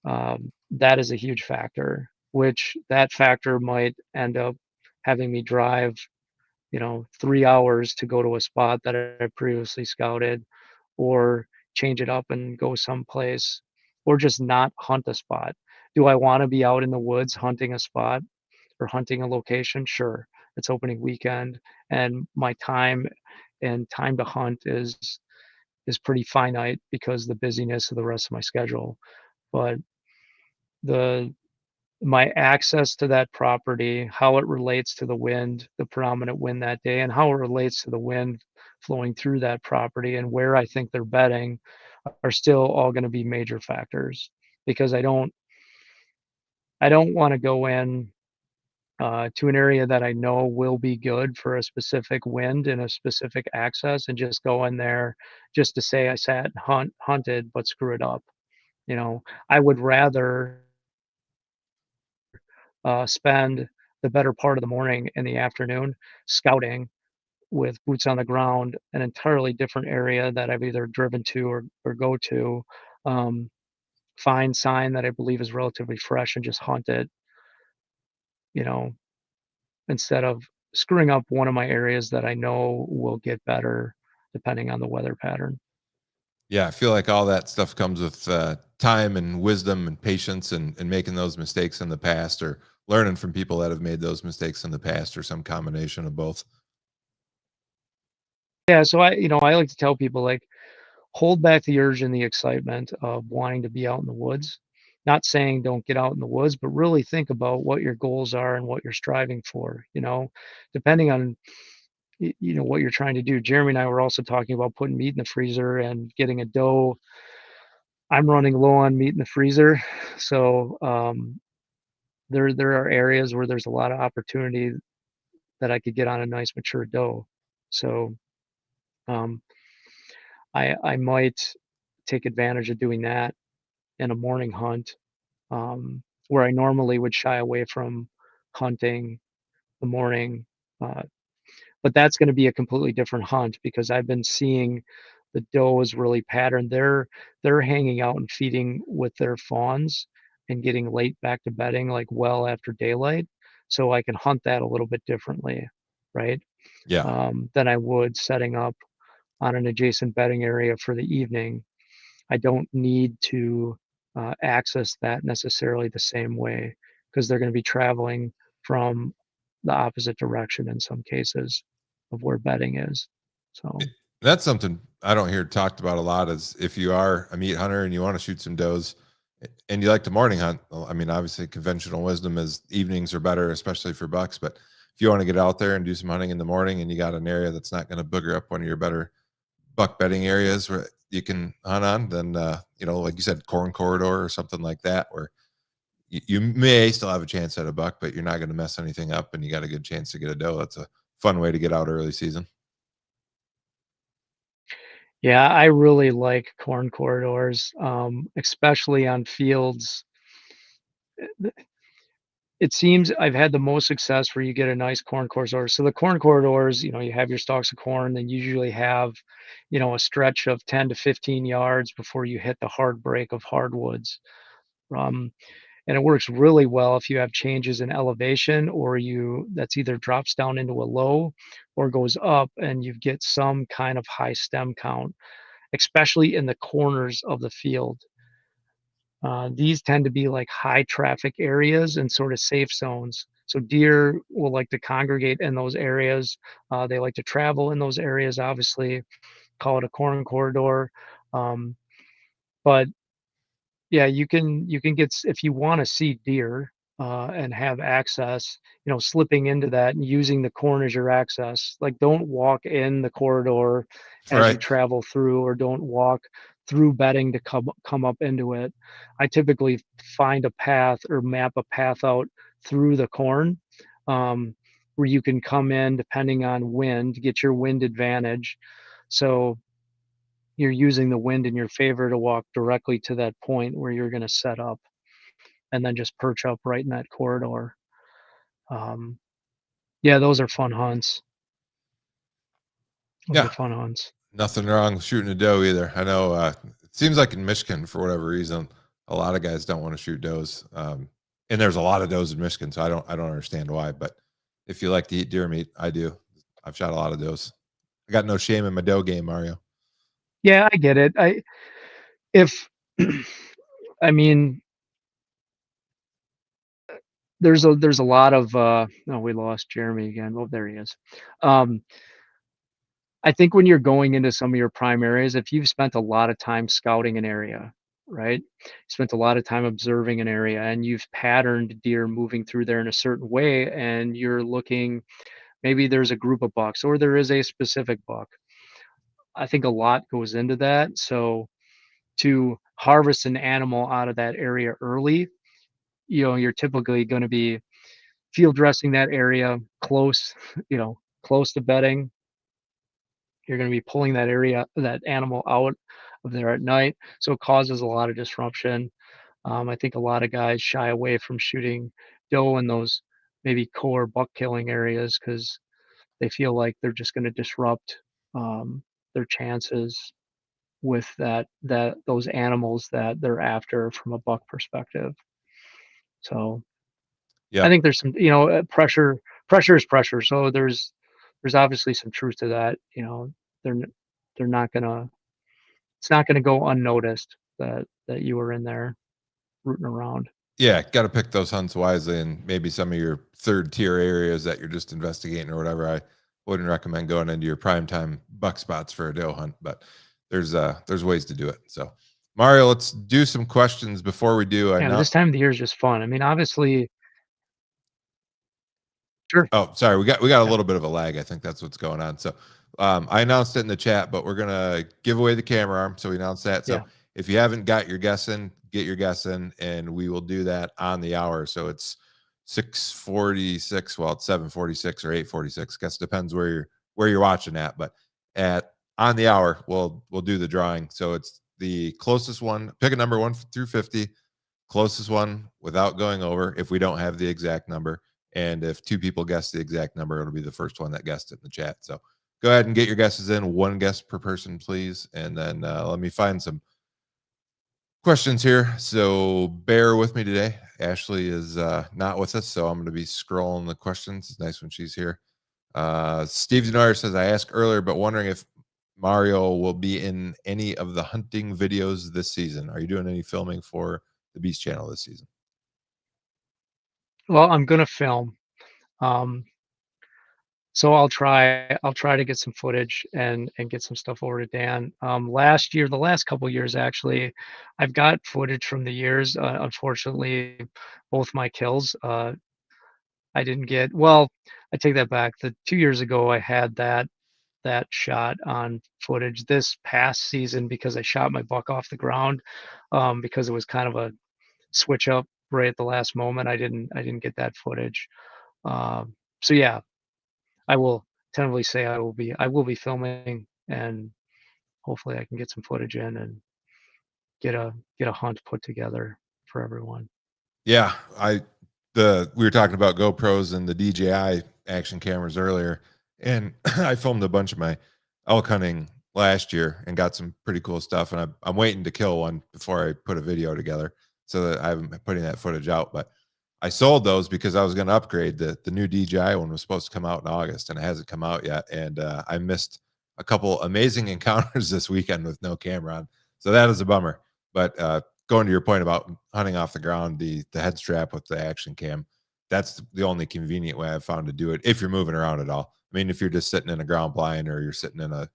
that is a huge factor, which that factor might end up having me drive, 3 hours to go to a spot that I previously scouted, or change it up and go someplace, or just not hunt a spot. Do I want to be out in the woods hunting a spot or hunting a location? Sure. It's opening weekend and my time to hunt is pretty finite because the busyness of the rest of my schedule. But my access to that property, how it relates to the wind, the predominant wind that day, and how it relates to the wind flowing through that property and where I think they're bedding are still all going to be major factors, because I don't want to go in to an area that I know will be good for a specific wind and a specific access and just go in there just to say I sat and hunted, but screw it up. I would rather spend the better part of the morning and the afternoon scouting with boots on the ground, an entirely different area that I've either driven to or go to, find sign that I believe is relatively fresh and just hunt it, you know, instead of screwing up one of my areas that I know will get better depending on the weather pattern. Yeah, I feel like all that stuff comes with time and wisdom and patience, and making those mistakes in the past, or learning from people that have made those mistakes in the past, or some combination of both. Yeah, so I like to tell people, like, hold back the urge and the excitement of wanting to be out in the woods. Not saying don't get out in the woods, but really think about what your goals are and what you're striving for, depending on what you're trying to do. Jeremy and I were also talking about putting meat in the freezer and getting a doe. I'm running low on meat in the freezer, so there are areas where there's a lot of opportunity that I could get on a nice mature doe. So um, I might take advantage of doing that in a morning hunt, where I normally would shy away from hunting the morning. Uh, but that's going to be a completely different hunt because I've been seeing the does really pattern. They're hanging out and feeding with their fawns and getting late back to bedding, like well after daylight. So I can hunt that a little bit differently, right? Yeah. Than I would setting up on an adjacent bedding area for the evening. I don't need to access that necessarily the same way because they're going to be traveling from the opposite direction in some cases of where bedding is. So That's something I don't hear talked about a lot is if you are a meat hunter and you want to shoot some does and you like to morning hunt. Well, I mean, obviously conventional wisdom is evenings are better, especially for bucks. But if you want to get out there and do some hunting in the morning and you got an area that's not going to booger up one of your better buck bedding areas where you can hunt on, then, like you said, corn corridor or something like that, where you may still have a chance at a buck, but you're not going to mess anything up and you got a good chance to get a doe. That's a fun way to get out early season. yeah, I really like corn corridors, especially on fields. It seems I've had the most success where you get a nice corn corridor. So the corn corridors, you have your stalks of corn, then you usually have, a stretch of 10 to 15 yards before you hit the hard break of hardwoods. And it works really well if you have changes in elevation or that's either drops down into a low or goes up and you get some kind of high stem count, especially in the corners of the field. These tend to be like high traffic areas and sort of safe zones. So deer will like to congregate in those areas. They like to travel in those areas, obviously, call it a corn corridor. But yeah, you can get if you want to see deer and have access, slipping into that and using the corn as your access. Like don't walk in the corridor as you Right. travel through, or don't walk through bedding to come up into it. I typically find a path or map a path out through the corn, where you can come in depending on wind, get your wind advantage. So you're using the wind in your favor to walk directly to that point where you're going to set up and then just perch up right in that corridor. Um, yeah, those are fun hunts. Those Yeah. are fun hunts. Nothing wrong with shooting a doe either. I know it seems like in Michigan, for whatever reason, a lot of guys don't want to shoot does. And there's a lot of does in Michigan, so I don't understand why. But if you like to eat deer meat, I do. I've shot a lot of does. I got no shame in my doe game, Mario. Yeah, I get it. If I mean, there's a lot of oh, we lost Jeremy again. Oh, there he is. I think when you're going into some of your prime areas, if you've spent a lot of time scouting an area, right? Spent a lot of time observing an area and you've patterned deer moving through there in a certain way, and you're looking, maybe there's a group of bucks or there is a specific buck. I think a lot goes into that. So to harvest an animal out of that area early, you're typically going to be field dressing that area close, close to bedding. You're going to be pulling that animal out of there at night. So it causes a lot of disruption. I think a lot of guys shy away from shooting doe in those maybe core buck killing areas because they feel like they're just going to disrupt their chances with those animals that they're after from a buck perspective. So Yeah. I think there's some, pressure is pressure. So there's obviously some truth to that. They're not gonna, it's not gonna go unnoticed that you were in there rooting around. Yeah, got to pick those hunts wisely, and maybe some of your third tier areas that you're just investigating or whatever. I wouldn't recommend going into your primetime buck spots for a doe hunt, but there's ways to do it. So Mario, let's do some questions before we do. Yeah, this time of the year is just fun. I mean, obviously, sure. Oh, sorry, we got a little bit of a lag. I think that's what's going on. So I announced it in the chat, but we're gonna give away the camera arm. So we announced that. So Yeah. if you haven't got your guess in, get your guess in, and we will do that on the hour. So it's 6:46. Well, it's 7:46 or 8:46. Guess depends where you're watching at. But on the hour, we'll do the drawing. So it's the closest one. Pick a number 1 through 50. Closest one without going over. If we don't have the exact number. And if 2 people guess the exact number, it'll be the first one that guessed it in the chat. So go ahead and get your guesses in. 1 guess per person, please. And then let me find some questions here. So bear with me today. Ashley is not with us, so I'm going to be scrolling the questions. It's nice when she's here. Steve Denoyer says, I asked earlier, but wondering if Mario will be in any of the hunting videos this season. Are you doing any filming for the Beast Channel this season? Well, I'm gonna film. So I'll try to get some footage and get some stuff over to Dan. Last year, the last couple years actually, I've got footage from the years. Unfortunately, both my kills, I didn't get. Well, I take that back. The 2 years ago, I had that shot on footage. This past season, because I shot my buck off the ground, because it was kind of a switch up right at the last moment. I didn't get that footage. So yeah, I will tentatively say I will be filming, and hopefully I can get some footage in and get a hunt put together for everyone. Yeah, we were talking about GoPros and the DJI action cameras earlier, and I filmed a bunch of my elk hunting last year and got some pretty cool stuff. And I'm waiting to kill one before I put a video together, so that I'm putting that footage out. But I sold those because I was going to upgrade. The new DJI one was supposed to come out in August, and it hasn't come out yet. And I missed a couple amazing encounters this weekend with no camera on, so that is a bummer. But going to your point about hunting off the ground, the head strap with the action cam, that's the only convenient way I've found to do it if you're moving around at all. I mean, if you're just sitting in a ground blind or you're sitting in a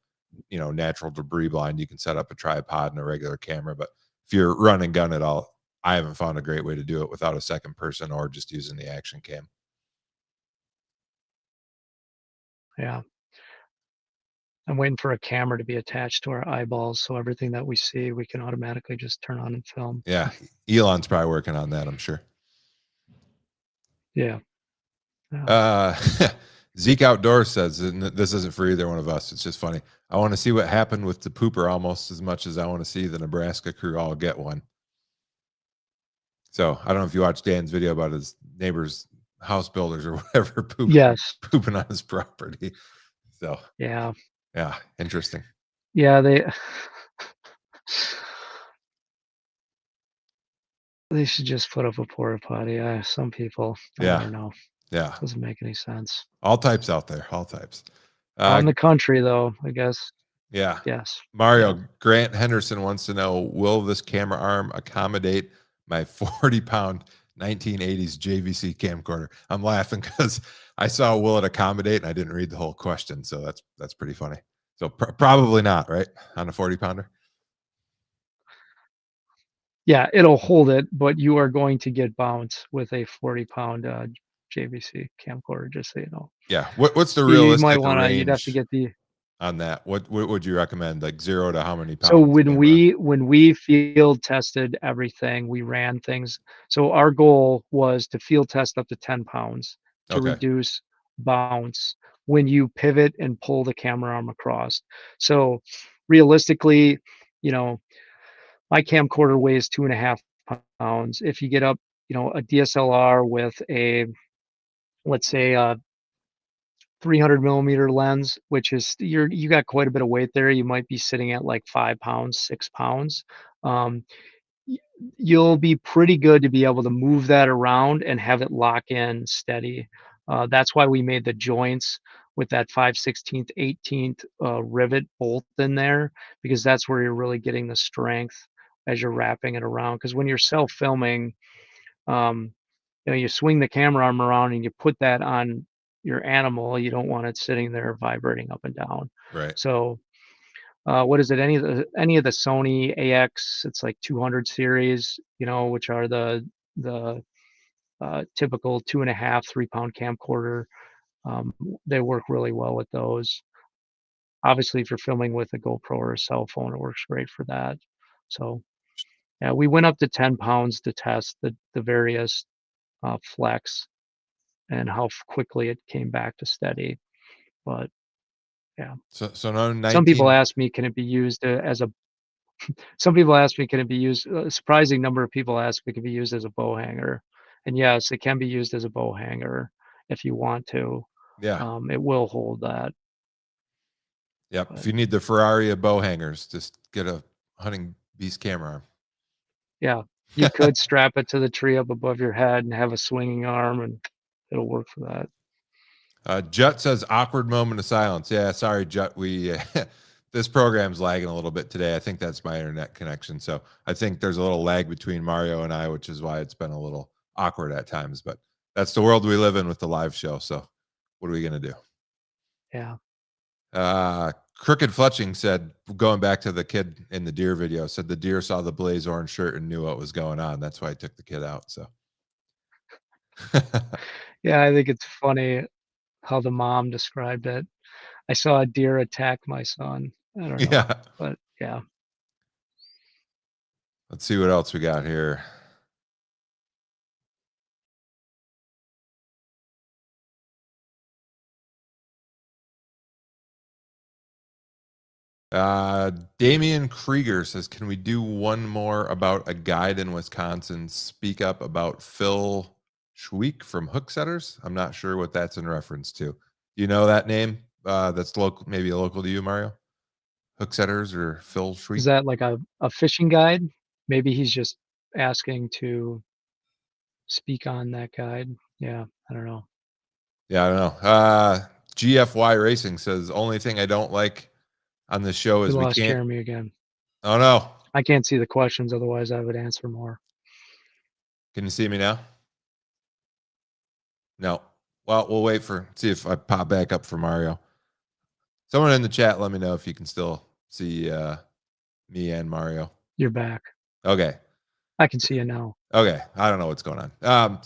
natural debris blind, you can set up a tripod and a regular camera. But if you're run and gun at all, I haven't found a great way to do it without a second person or just using the action cam. Yeah. I'm waiting for a camera to be attached to our eyeballs, so everything that we see, we can automatically just turn on and film. Yeah, Elon's probably working on that, I'm sure. Yeah. Zeke Outdoors says, and this isn't for either one of us, it's just funny, I want to see what happened with the pooper almost as much as I want to see the Nebraska crew all get one. So I don't know if you watched Dan's video about his neighbor's house builders or whatever pooping on his property. So yeah, interesting. Yeah, they should just put up a porta potty. Some people, I don't know. Yeah, doesn't make any sense. All types out there, all types. On the country, though, I guess. Yeah. Yes. Mario, Grant Henderson wants to know, will this camera arm accommodate my 40-pound 1980s JVC camcorder? I'm laughing because I saw will it accommodate, and I didn't read the whole question, so that's pretty funny. So probably not, right, on a 40-pounder? Yeah, it'll hold it, but you are going to get bounce with a 40-pound JVC camcorder, just so you know. Yeah. What's the realistic you might wanna, range you'd have to get the on that? What would you recommend? Like 0 to how many pounds? So when we field tested everything, we ran things. So our goal was to field test up to 10 pounds to reduce bounce when you pivot and pull the camera arm across. So realistically, my camcorder weighs 2.5 pounds. If you get up, a DSLR with a, let's say, 300 millimeter lens, which is you got quite a bit of weight there. You might be sitting at like 5 pounds, 6 pounds. You'll be pretty good to be able to move that around and have it lock in steady. That's why we made the joints with that 5/16, 18th rivet bolt in there, because that's where you're really getting the strength as you're wrapping it around. Because when you're self-filming, you swing the camera arm around and you put that on your animal, you don't want it sitting there vibrating up and down. Right. So what is it? Any of the Sony AX, it's like 200 series, which are the typical 2.5, 3 pound camcorder. They work really well with those. Obviously, if you're filming with a GoPro or a cell phone, it works great for that. So yeah, we went up to 10 pounds to test the various flex and how quickly it came back to steady. But yeah, So no 19. some people ask me, can it be used some people ask me, can it be used? A surprising number of people ask me, can it be used as a bow hanger? And yes, it can be used as a bow hanger if you want to. Yeah. It will hold that. Yep. But If you need the Ferrari of bow hangers, just get a hunting beast camera arm. yeah, you could strap it to the tree up above your head and have a swinging arm, and it'll work for that. Jut says awkward moment of silence. Yeah, sorry, Jut. We this program's lagging a little bit today. I think that's my internet connection. So I think there's a little lag between Mario and I, which is why it's been a little awkward at times. But that's the world we live in with the live show. So what are we gonna do? Yeah. Crooked Fletching said, going back to the kid in the deer video, said the deer saw the blaze orange shirt and knew what was going on. That's why I took the kid out. So Yeah, I think it's funny how the mom described it. I saw a deer attack my son. I don't know. yeah. But yeah. Let's see what else we got here. Damian Krieger says, can we do one more about a guide in Wisconsin? Speak up about Phil Schweik from Hook Setters. I'm not sure what that's in reference to. Do you know that name? That's local, maybe local to you, Mario? Hook Setters or Phil Schweik? Is that like a fishing guide? Maybe he's just asking to speak on that guide. Yeah, I don't know. Yeah, I don't know. GFY Racing says, only thing I don't like on the show is We we lost can't. Jeremy again. Oh no. I can't see the questions, otherwise I would answer more. Can you see me now? No. Well, we'll wait see if I pop back up for Mario. Someone in the chat, let me know if you can still see me and Mario. You're back. Okay. I can see you now. Okay. I don't know what's going on.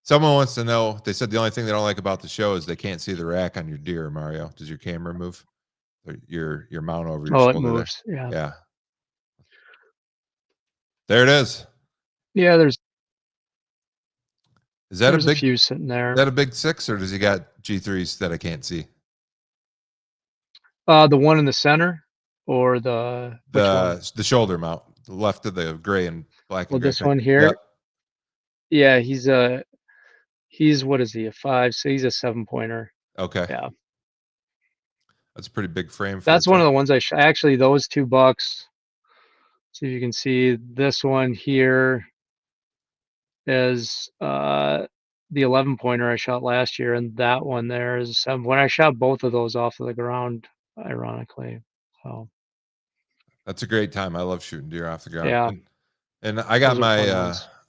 Someone wants to know, they said the only thing they don't like about the show is they can't see the rack on your deer, Mario. Does your camera move? Or your mount over your shoulder? It moves. There? Yeah. Yeah. There it is. Yeah, there's a few sitting there. Is that a big 6, or does he got G3s that I can't see? The one in the center, or which one? The shoulder mount, the left of the gray and black. Well, and gray this one here. Yep. Yeah, he's what is he, a 5? So he's a 7-pointer. Okay. Yeah. That's a pretty big frame. That's one of the ones actually, those $2. See if you can see this one here is the 11-pointer I shot last year, and that one there is a 7. When I shot both of those off of the ground, ironically. So that's a great time. I love shooting deer off the ground. Yeah. And I got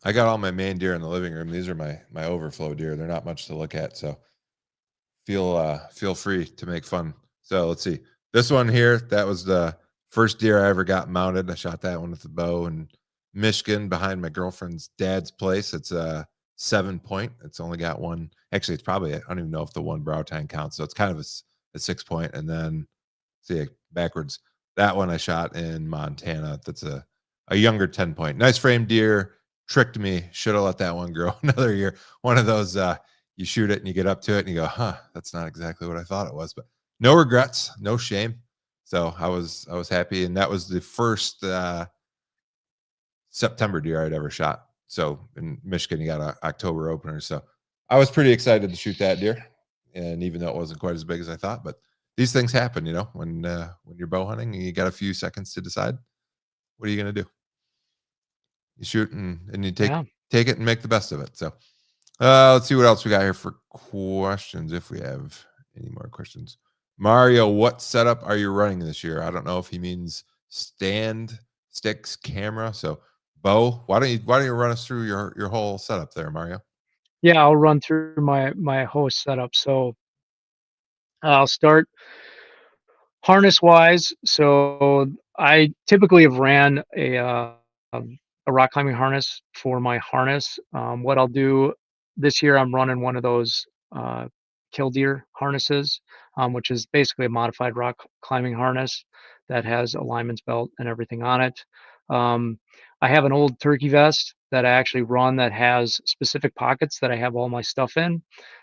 I got all my main deer in the living room. These are my overflow deer. They're not much to look at, so feel free to make fun. So let's see. This one here, that was the first deer I ever got mounted. I shot that one with the bow in Michigan behind my girlfriend's dad's place. It's a 7-point. It's only got one. Actually, it's probably, I don't even know if the one brow tine counts. So it's kind of a 6-point. And then see backwards. That one I shot in Montana. That's a younger 10-point. Nice frame deer. Tricked me. Should have let that one grow another year. One of those, you shoot it and you get up to it and you go, that's not exactly what I thought it was. But no regrets, no shame. So I was happy. And that was the first September deer I'd ever shot. So in Michigan, you got an October opener. So I was pretty excited to shoot that deer. And even though it wasn't quite as big as I thought, but these things happen, when you're bow hunting and you got a few seconds to decide, what are you going to do? You shoot and you take it and make the best of it. So let's see what else we got here for questions, if we have any more questions. Mario, what setup are you running this year? I don't know if he means stand, sticks, camera. So bow, why don't you run us through your whole setup there, Mario? Yeah, I'll run through my host setup. So I'll start harness wise. So I typically have ran a rock climbing harness for my harness. What I'll do this year, I'm running one of those killdeer harnesses, which is basically a modified rock climbing harness that has a lineman's belt and everything on it. Um, I have an old turkey vest that I actually run that has specific pockets that I have all my stuff in.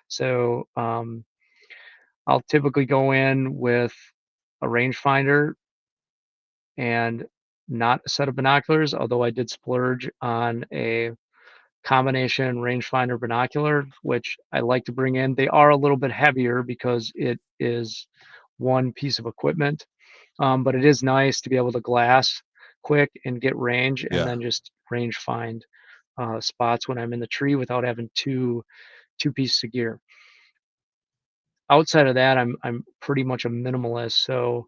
So I'll typically go in with a rangefinder and not a set of binoculars, although I did splurge on a combination rangefinder binocular, which I like to bring in. They are a little bit heavier because it is one piece of equipment, but it is nice to be able to glass quick and get range and Yeah. then just range find spots when I'm in the tree without having two pieces of gear. Outside of that, I'm pretty much a minimalist, so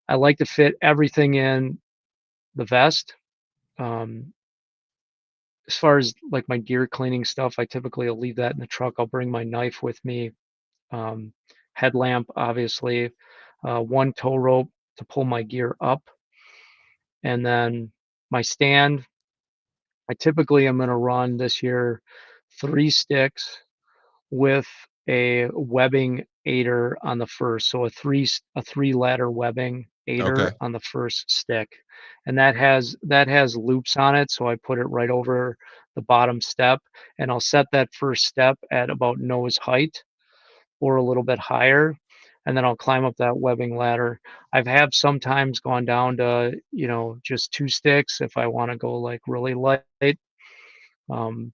I like to fit everything in the vest. Um, as far as like my gear cleaning stuff, I typically will leave that in the truck. I'll bring my knife with me, um, headlamp, obviously, one tow rope to pull my gear up, and then my stand. I typically am going to run this year 3 sticks with a webbing aider on the first, so a three ladder webbing Okay. aider on the first stick, and that has loops on it. So I put it right over the bottom step, and I'll set that first step at about nose height or a little bit higher, and then I'll climb up that webbing ladder. I've sometimes gone down to just 2 sticks if I want to go like really light. Um,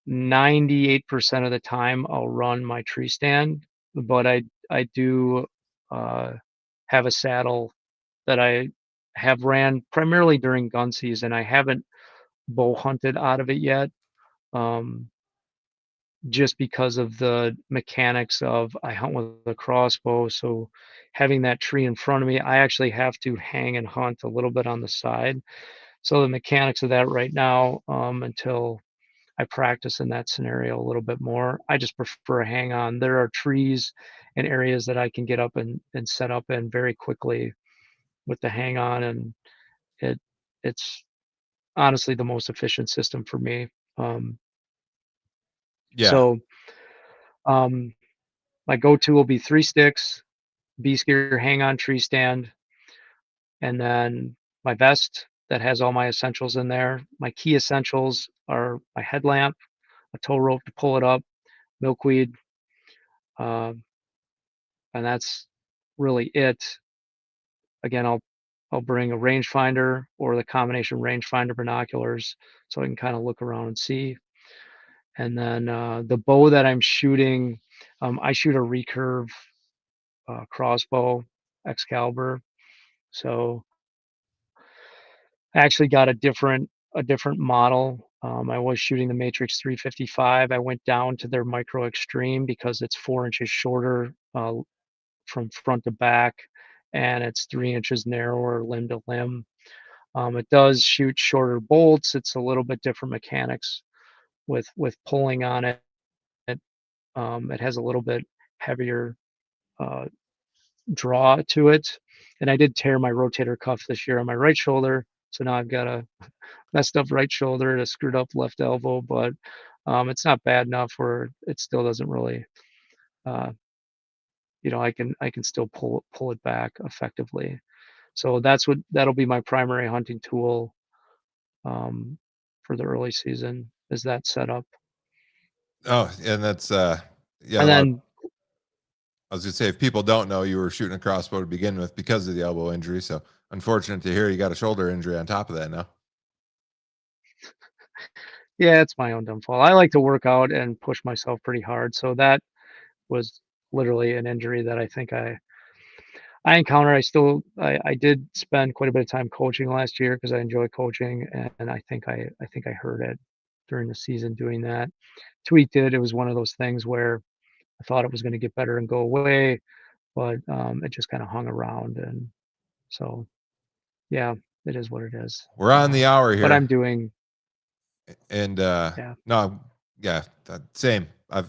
98% of the time I'll run my tree stand, but I do uh, have a saddle that I have ran primarily during gun season. I haven't bow hunted out of it yet, um, just because of the mechanics of I hunt with a crossbow. So having that tree in front of me, I actually have to hang and hunt a little bit on the side. So the mechanics of that right now, until I practice in that scenario a little bit more. I just prefer a hang on. There are trees and areas that I can get up and set up in very quickly with the hang on, and it it's honestly the most efficient system for me. Um, Yeah. so um, my go-to will be 3 sticks, B skier, hang on, tree stand, and then my vest that has all my essentials in there. My key essentials are my headlamp, a tow rope to pull it up, milkweed, um, and that's really it. Again, I'll bring a rangefinder or the combination rangefinder binoculars so I can kind of look around and see. And then the bow that I'm shooting, I shoot a recurve crossbow, Excalibur. So I actually got a different model. I was shooting the Matrix 355. I went down to their Micro Extreme because it's 4 inches shorter from front to back, and it's 3 inches narrower limb to limb. It does shoot shorter bolts. It's a little bit different mechanics with pulling on it. It has a little bit heavier uh, draw to it, and I did tear my rotator cuff this year on my right shoulder, so now I've got a messed up right shoulder and a screwed up left elbow. But it's not bad enough where it still doesn't really. Uh, I can still pull it back effectively. So that'll be my primary hunting tool um, for the early season is that setup. Oh, and that's yeah, And then I was gonna say if people don't know you were shooting a crossbow to begin with because of the elbow injury. So unfortunate to hear you got a shoulder injury on top of that now. yeah, it's my own downfall. I like to work out and push myself pretty hard. So that was literally an injury that I think I encountered. I did spend quite a bit of time coaching last year because I enjoy coaching, and I think I hurt it during the season doing that. Tweaked it. It was one of those things where I thought it was going to get better and go away, but it just kind of hung around, and so yeah, it is what it is. We're on the hour But here. I'm doing And yeah. no, Yeah, same. I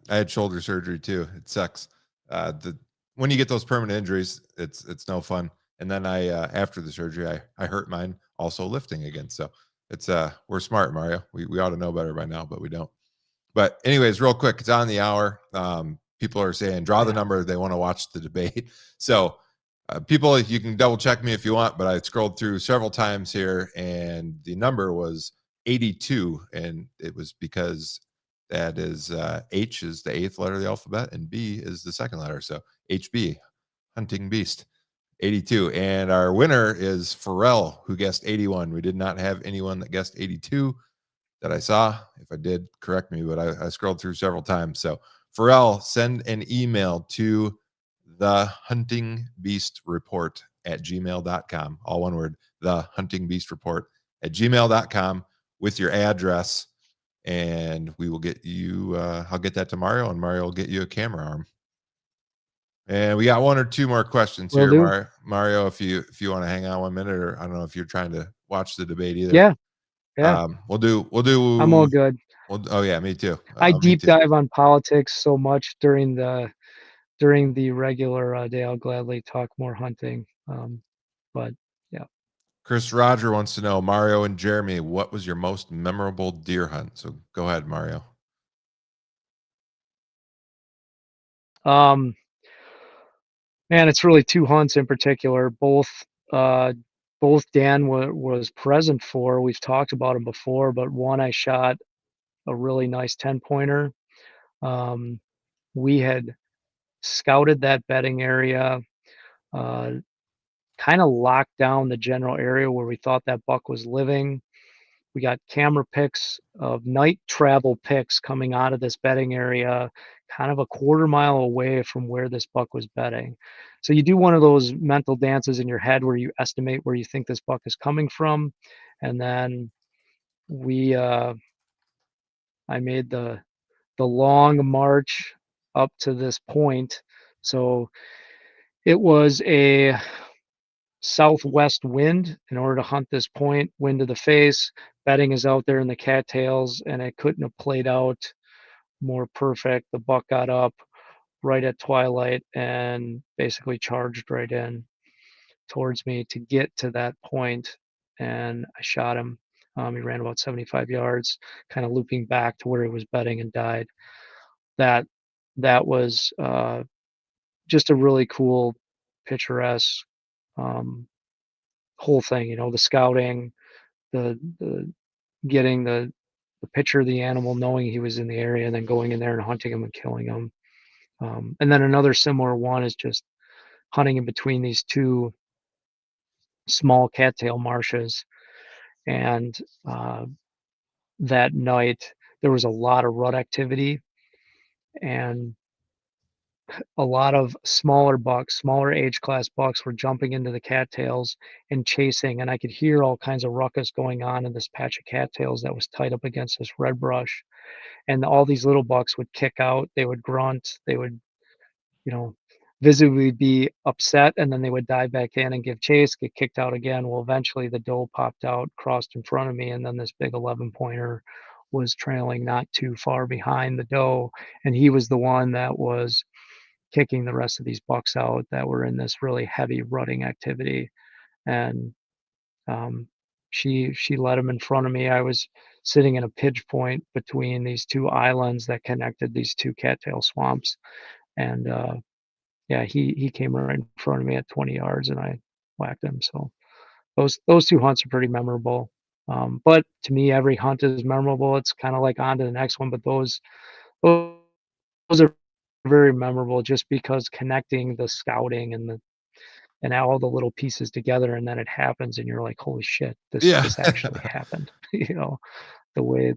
had shoulder surgery too. It sucks. When you get those permanent injuries, it's no fun. And then I after the surgery, I hurt mine also lifting again. So it's we're smart, Mario. We ought to know better by now, but we don't. But anyways, real quick, it's on the hour. People are saying draw the number. They want to watch the debate. So people, you can double check me if you want, but I scrolled through several times here, and the number was 82, and it was because that is H is the 8th letter of the alphabet, and B is the 2nd letter. So HB, Hunting Beast, 82. And our winner is Pharrell, who guessed 81. We did not have anyone that guessed 82 that I saw. If I did, correct me, but I scrolled through several times. So Pharrell, send an email to the Hunting Beast Report at gmail.com. All one word, the Hunting Beast Report at gmail.com with your address. And we will get you, I'll get that to Mario, and Mario will get you a camera arm. And we got one or two more questions Will here, do. Mario, if you want to hang on 1 minute, or I don't know if you're trying to watch the debate either. Yeah. We'll do. I'm all good. Oh yeah, me too. I Me deep too. dive on politics so much during the regular day. I'll gladly talk more hunting. But yeah. Chris Roger wants to know, Mario and Jeremy, what was your most memorable deer hunt? So go ahead, Mario. Man, it's really two hunts in particular. Both Dan was present for. We've talked about them before, but one I shot a really nice 10-pointer. We had scouted that bedding area, kind of locked down the general area where we thought that buck was living. We got camera pics of night travel pics coming out of this bedding area, kind of a quarter mile away from where this buck was bedding. So you do one of those mental dances in your head where you estimate where you think this buck is coming from. And then I made the long march up to this point. So it was a southwest wind in order to hunt this point, wind to the face. Bedding is out there in the cattails, and it couldn't have played out more perfect. The buck got up right at twilight and basically charged right in towards me to get to that point, and I shot him. He ran about 75 yards, kind of looping back to where he was bedding, and died. That was just a really cool, picturesque whole thing. You know, the scouting, the getting the picture of the animal, knowing he was in the area, and then going in there and hunting him and killing him. And then another similar one is just hunting in between these two small cattail marshes. And that night there was a lot of rut activity, and a lot of smaller bucks, smaller age class bucks were jumping into the cattails and chasing, and I could hear all kinds of ruckus going on in this patch of cattails that was tied up against this red brush. And all these little bucks would kick out, they would grunt, they would, you know, visibly be upset, and then they would dive back in and give chase, get kicked out again. Well, eventually the doe popped out, crossed in front of me, and then this big 11-pointer was trailing not too far behind the doe, and he was the one that was kicking the rest of these bucks out that were in this really heavy rutting activity. And she led him in front of me. I was sitting in a pinch point between these two islands that connected these two cattail swamps, and yeah, he came right in front of me at 20 yards, and I whacked him. So those two hunts are pretty memorable. But to me, every hunt is memorable. It's kind of like on to the next one, but those are very memorable just because connecting the scouting and all the little pieces together, and then it happens, and you're like, holy shit, this actually happened. You know, the way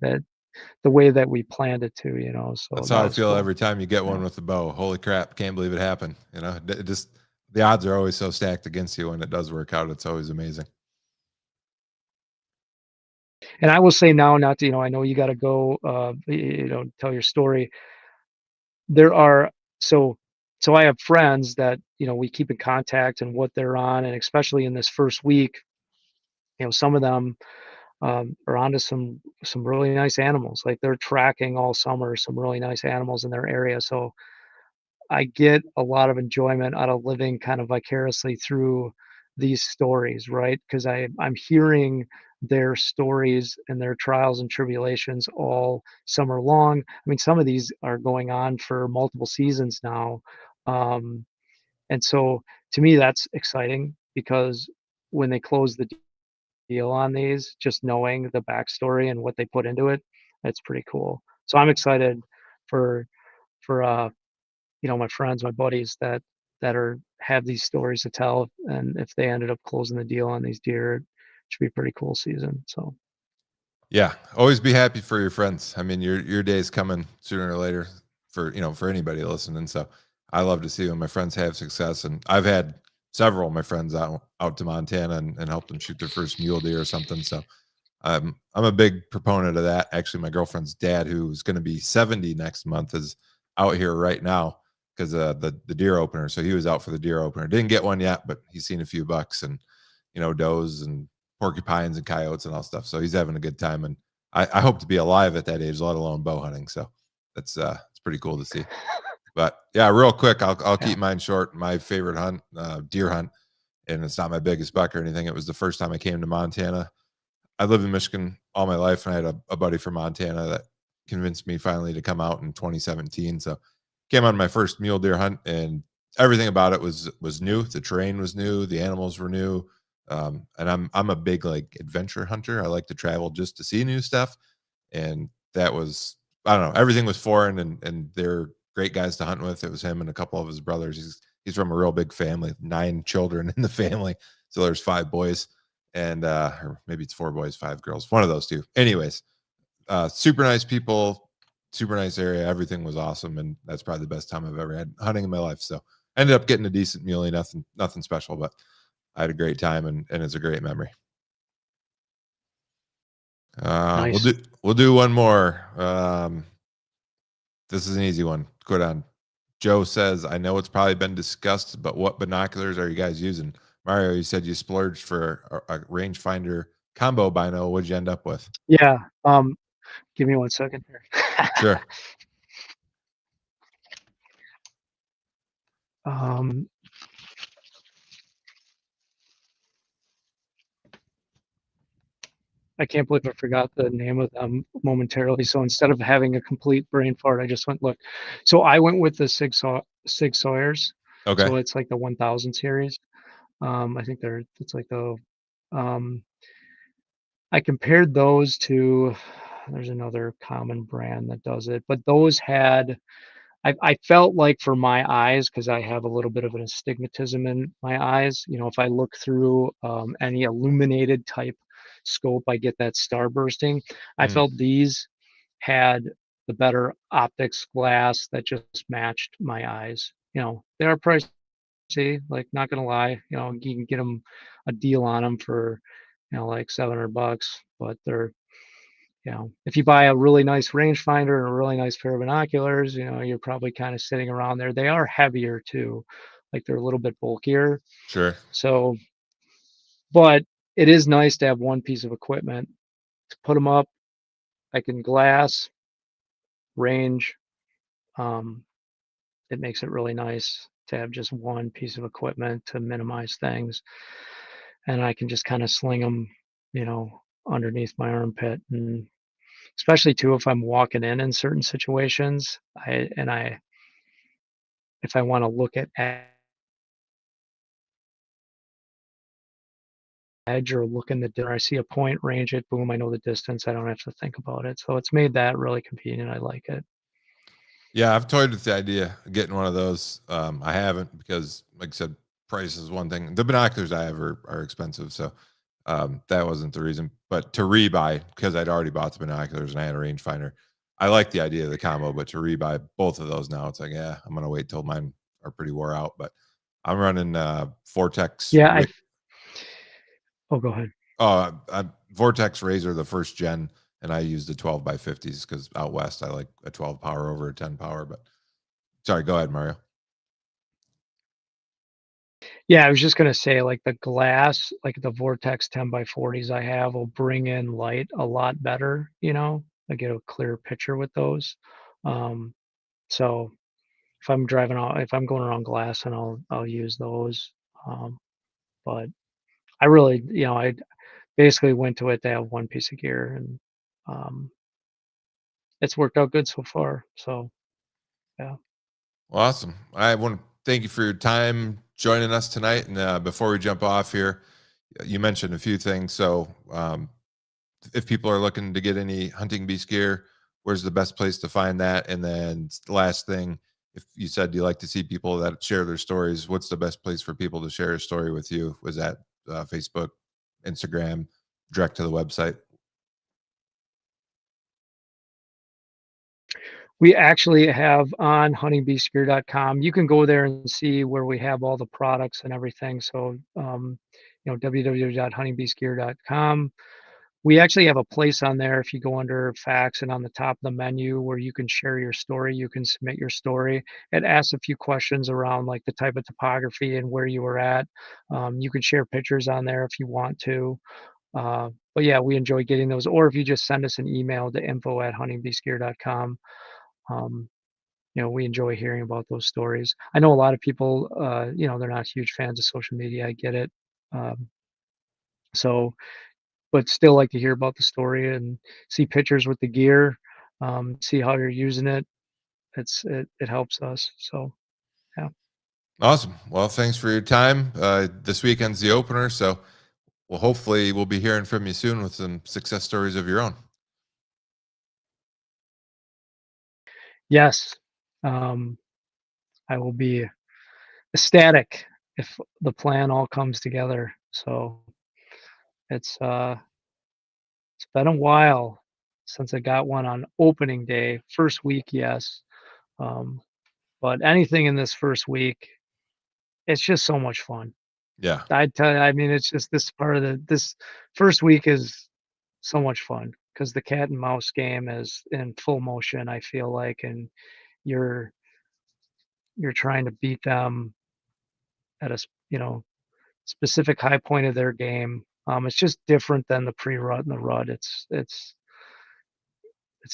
that we planned it to, you know. So that's that how I was feel cool. every time you get one with the bow. Holy crap, can't believe it happened. You know, just the odds are always so stacked against you when it does work out. It's always amazing. And I will say now, not to, you know, I know you got to go, you know, tell your story. There are, so I have friends that, you know, we keep in contact and what they're on, and especially in this first week, you know, some of them are onto some really nice animals. Like they're tracking all summer some really nice animals in their area. So I get a lot of enjoyment out of living kind of vicariously through these stories, right? Because I'm hearing their stories and their trials and tribulations all summer long. I mean, some of these are going on for multiple seasons now. Um, and so to me, that's exciting because when they close the deal on these, just knowing the backstory and what they put into it, that's pretty cool. So I'm excited for for my friends, my buddies that are have these stories to tell, and if they ended up closing the deal on these deer, it should be a pretty cool season. So Yeah, always be happy for your friends. I mean, your day's coming sooner or later for anybody listening. So I love to see when my friends have success, and I've had several of my friends out to Montana and helped them shoot their first mule deer or something. So I'm a big proponent of that. Actually, my girlfriend's dad, who's going to be 70 next month, is out here right now because the deer opener. So he was out for the deer opener. Didn't get one yet, but he's seen a few bucks and does and porcupines and coyotes and all stuff. So he's having a good time, and I hope to be alive at that age, let alone bow hunting. So that's it's pretty cool to see. But yeah, real quick, I'll keep mine short. My favorite hunt, deer hunt, and it's not my biggest buck or anything. It was the first time I came to Montana. I lived in Michigan all my life, and I had a buddy from Montana that convinced me finally to come out in 2017. So came on my first mule deer hunt, and everything about it was new. The terrain was new, the animals were new. And I'm a big like adventure hunter. I like to travel just to see new stuff. And that was, I don't know, everything was foreign, and they're great guys to hunt with. It was him and a couple of his brothers. He's from a real big family, 9 children in the family. So there's 5 boys, and or maybe it's 4 boys, 5 girls, one of those two. Anyways, super nice people, super nice area. Everything was awesome, and that's probably the best time I've ever had hunting in my life. So I ended up getting a decent muley, nothing special, but I had a great time, and it's a great memory. nice. We'll do one more. This is an easy one. Go down. Joe says, I know it's probably been discussed, but what binoculars are you guys using? Mario, you said you splurged for a rangefinder combo bino. What'd you end up with? Yeah. Give me 1 second here. Sure. I can't believe I forgot the name of them momentarily. So instead of having a complete brain fart, I just went look. So I went with the Sig Sawyers. Okay. So it's like the 1000 series. I think it's like the I compared those to, there's another common brand that does it, but those had, I felt like for my eyes, because I have a little bit of an astigmatism in my eyes, if I look through any illuminated type scope, I get that star bursting. I felt these had the better optics glass that just matched my eyes. They are pricey, like not gonna lie. You can get them a deal on them for like $700, but they're, if you buy a really nice rangefinder and a really nice pair of binoculars, you're probably kind of sitting around there. They are heavier too, like they're a little bit bulkier. Sure. So, but it is nice to have one piece of equipment to put them up. I can glass, range. It makes it really nice to have just one piece of equipment to minimize things. And I can just kind of sling them, underneath my armpit. And especially too, if I'm walking in certain situations, if I want to look at edge or look in the dinner, I see a point, range it, boom, I know the distance. I don't have to think about it. So it's made that really convenient. I like it. Yeah, I've toyed with the idea of getting one of those. I haven't because, like I said, price is one thing. The binoculars I have are expensive, so that wasn't the reason. But to rebuy, because I'd already bought the binoculars and I had a rangefinder, I like the idea of the combo. But to rebuy both of those now, it's like, yeah, I'm gonna wait till mine are pretty wore out. But I'm running Vortex. Yeah. Oh, go ahead. Vortex Razor, the first gen, and I use the 12x50s because out west I like a 12 power over a 10 power. But sorry, go ahead, Mario. Yeah, I was just gonna say, like the glass, like the Vortex 10x40s I have will bring in light a lot better, I get a clear picture with those. Um, so if I'm going around glass, and I'll use those. Um, but I really, I basically went to it to have one piece of gear, and um, it's worked out good so far. So yeah. Well, awesome. I want to thank you for your time joining us tonight. And before we jump off here, you mentioned a few things. So if people are looking to get any hunting beast gear, where's the best place to find that? And then the last thing, if you said you like to see people that share their stories, what's the best place for people to share a story with you? Was that Facebook, Instagram, direct to the website? We actually have on huntingbeastgear.com. You can go there and see where we have all the products and everything. So, www.huntingbeastgear.com. We actually have a place on there, if you go under facts and on the top of the menu, where you can share your story. You can submit your story. It asks a few questions around like the type of topography and where you were at. You can share pictures on there if you want to. But yeah, we enjoy getting those. Or if you just send us an email to info@huntingbeastgear.com. Um, we enjoy hearing about those stories. I know a lot of people, they're not huge fans of social media. I get it. Um, so, but still like to hear about the story and see pictures with the gear, see how you're using it. It helps us. So, yeah. Awesome. Well, thanks for your time. This weekend's the opener. So well, hopefully we'll be hearing from you soon with some success stories of your own. Yes. Um, I will be ecstatic if the plan all comes together. So it's been a while since I got one on opening day. First week, yes. Um, but anything in this first week, it's just so much fun. Yeah. I tell you, I mean, it's just this first week is so much fun because the cat and mouse game is in full motion, I feel like, and you're you're trying to beat them at specific high point of their game. It's just different than the pre-rut and the rut. It's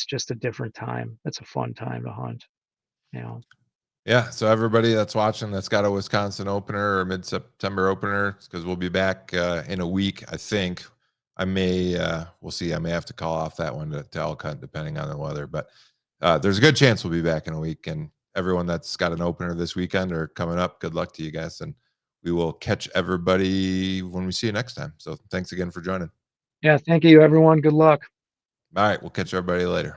just a different time. It's a fun time to hunt, you know. Yeah. So everybody that's watching that's got a Wisconsin opener or mid-September opener, because we'll be back in a week, I think. We'll see. I may have to call off that one to elk hunt depending on the weather, but there's a good chance we'll be back in a week. And everyone that's got an opener this weekend or coming up, good luck to you guys. And we will catch everybody when we see you next time. So thanks again for joining. Yeah, thank you, everyone. Good luck. All right. We'll catch everybody later.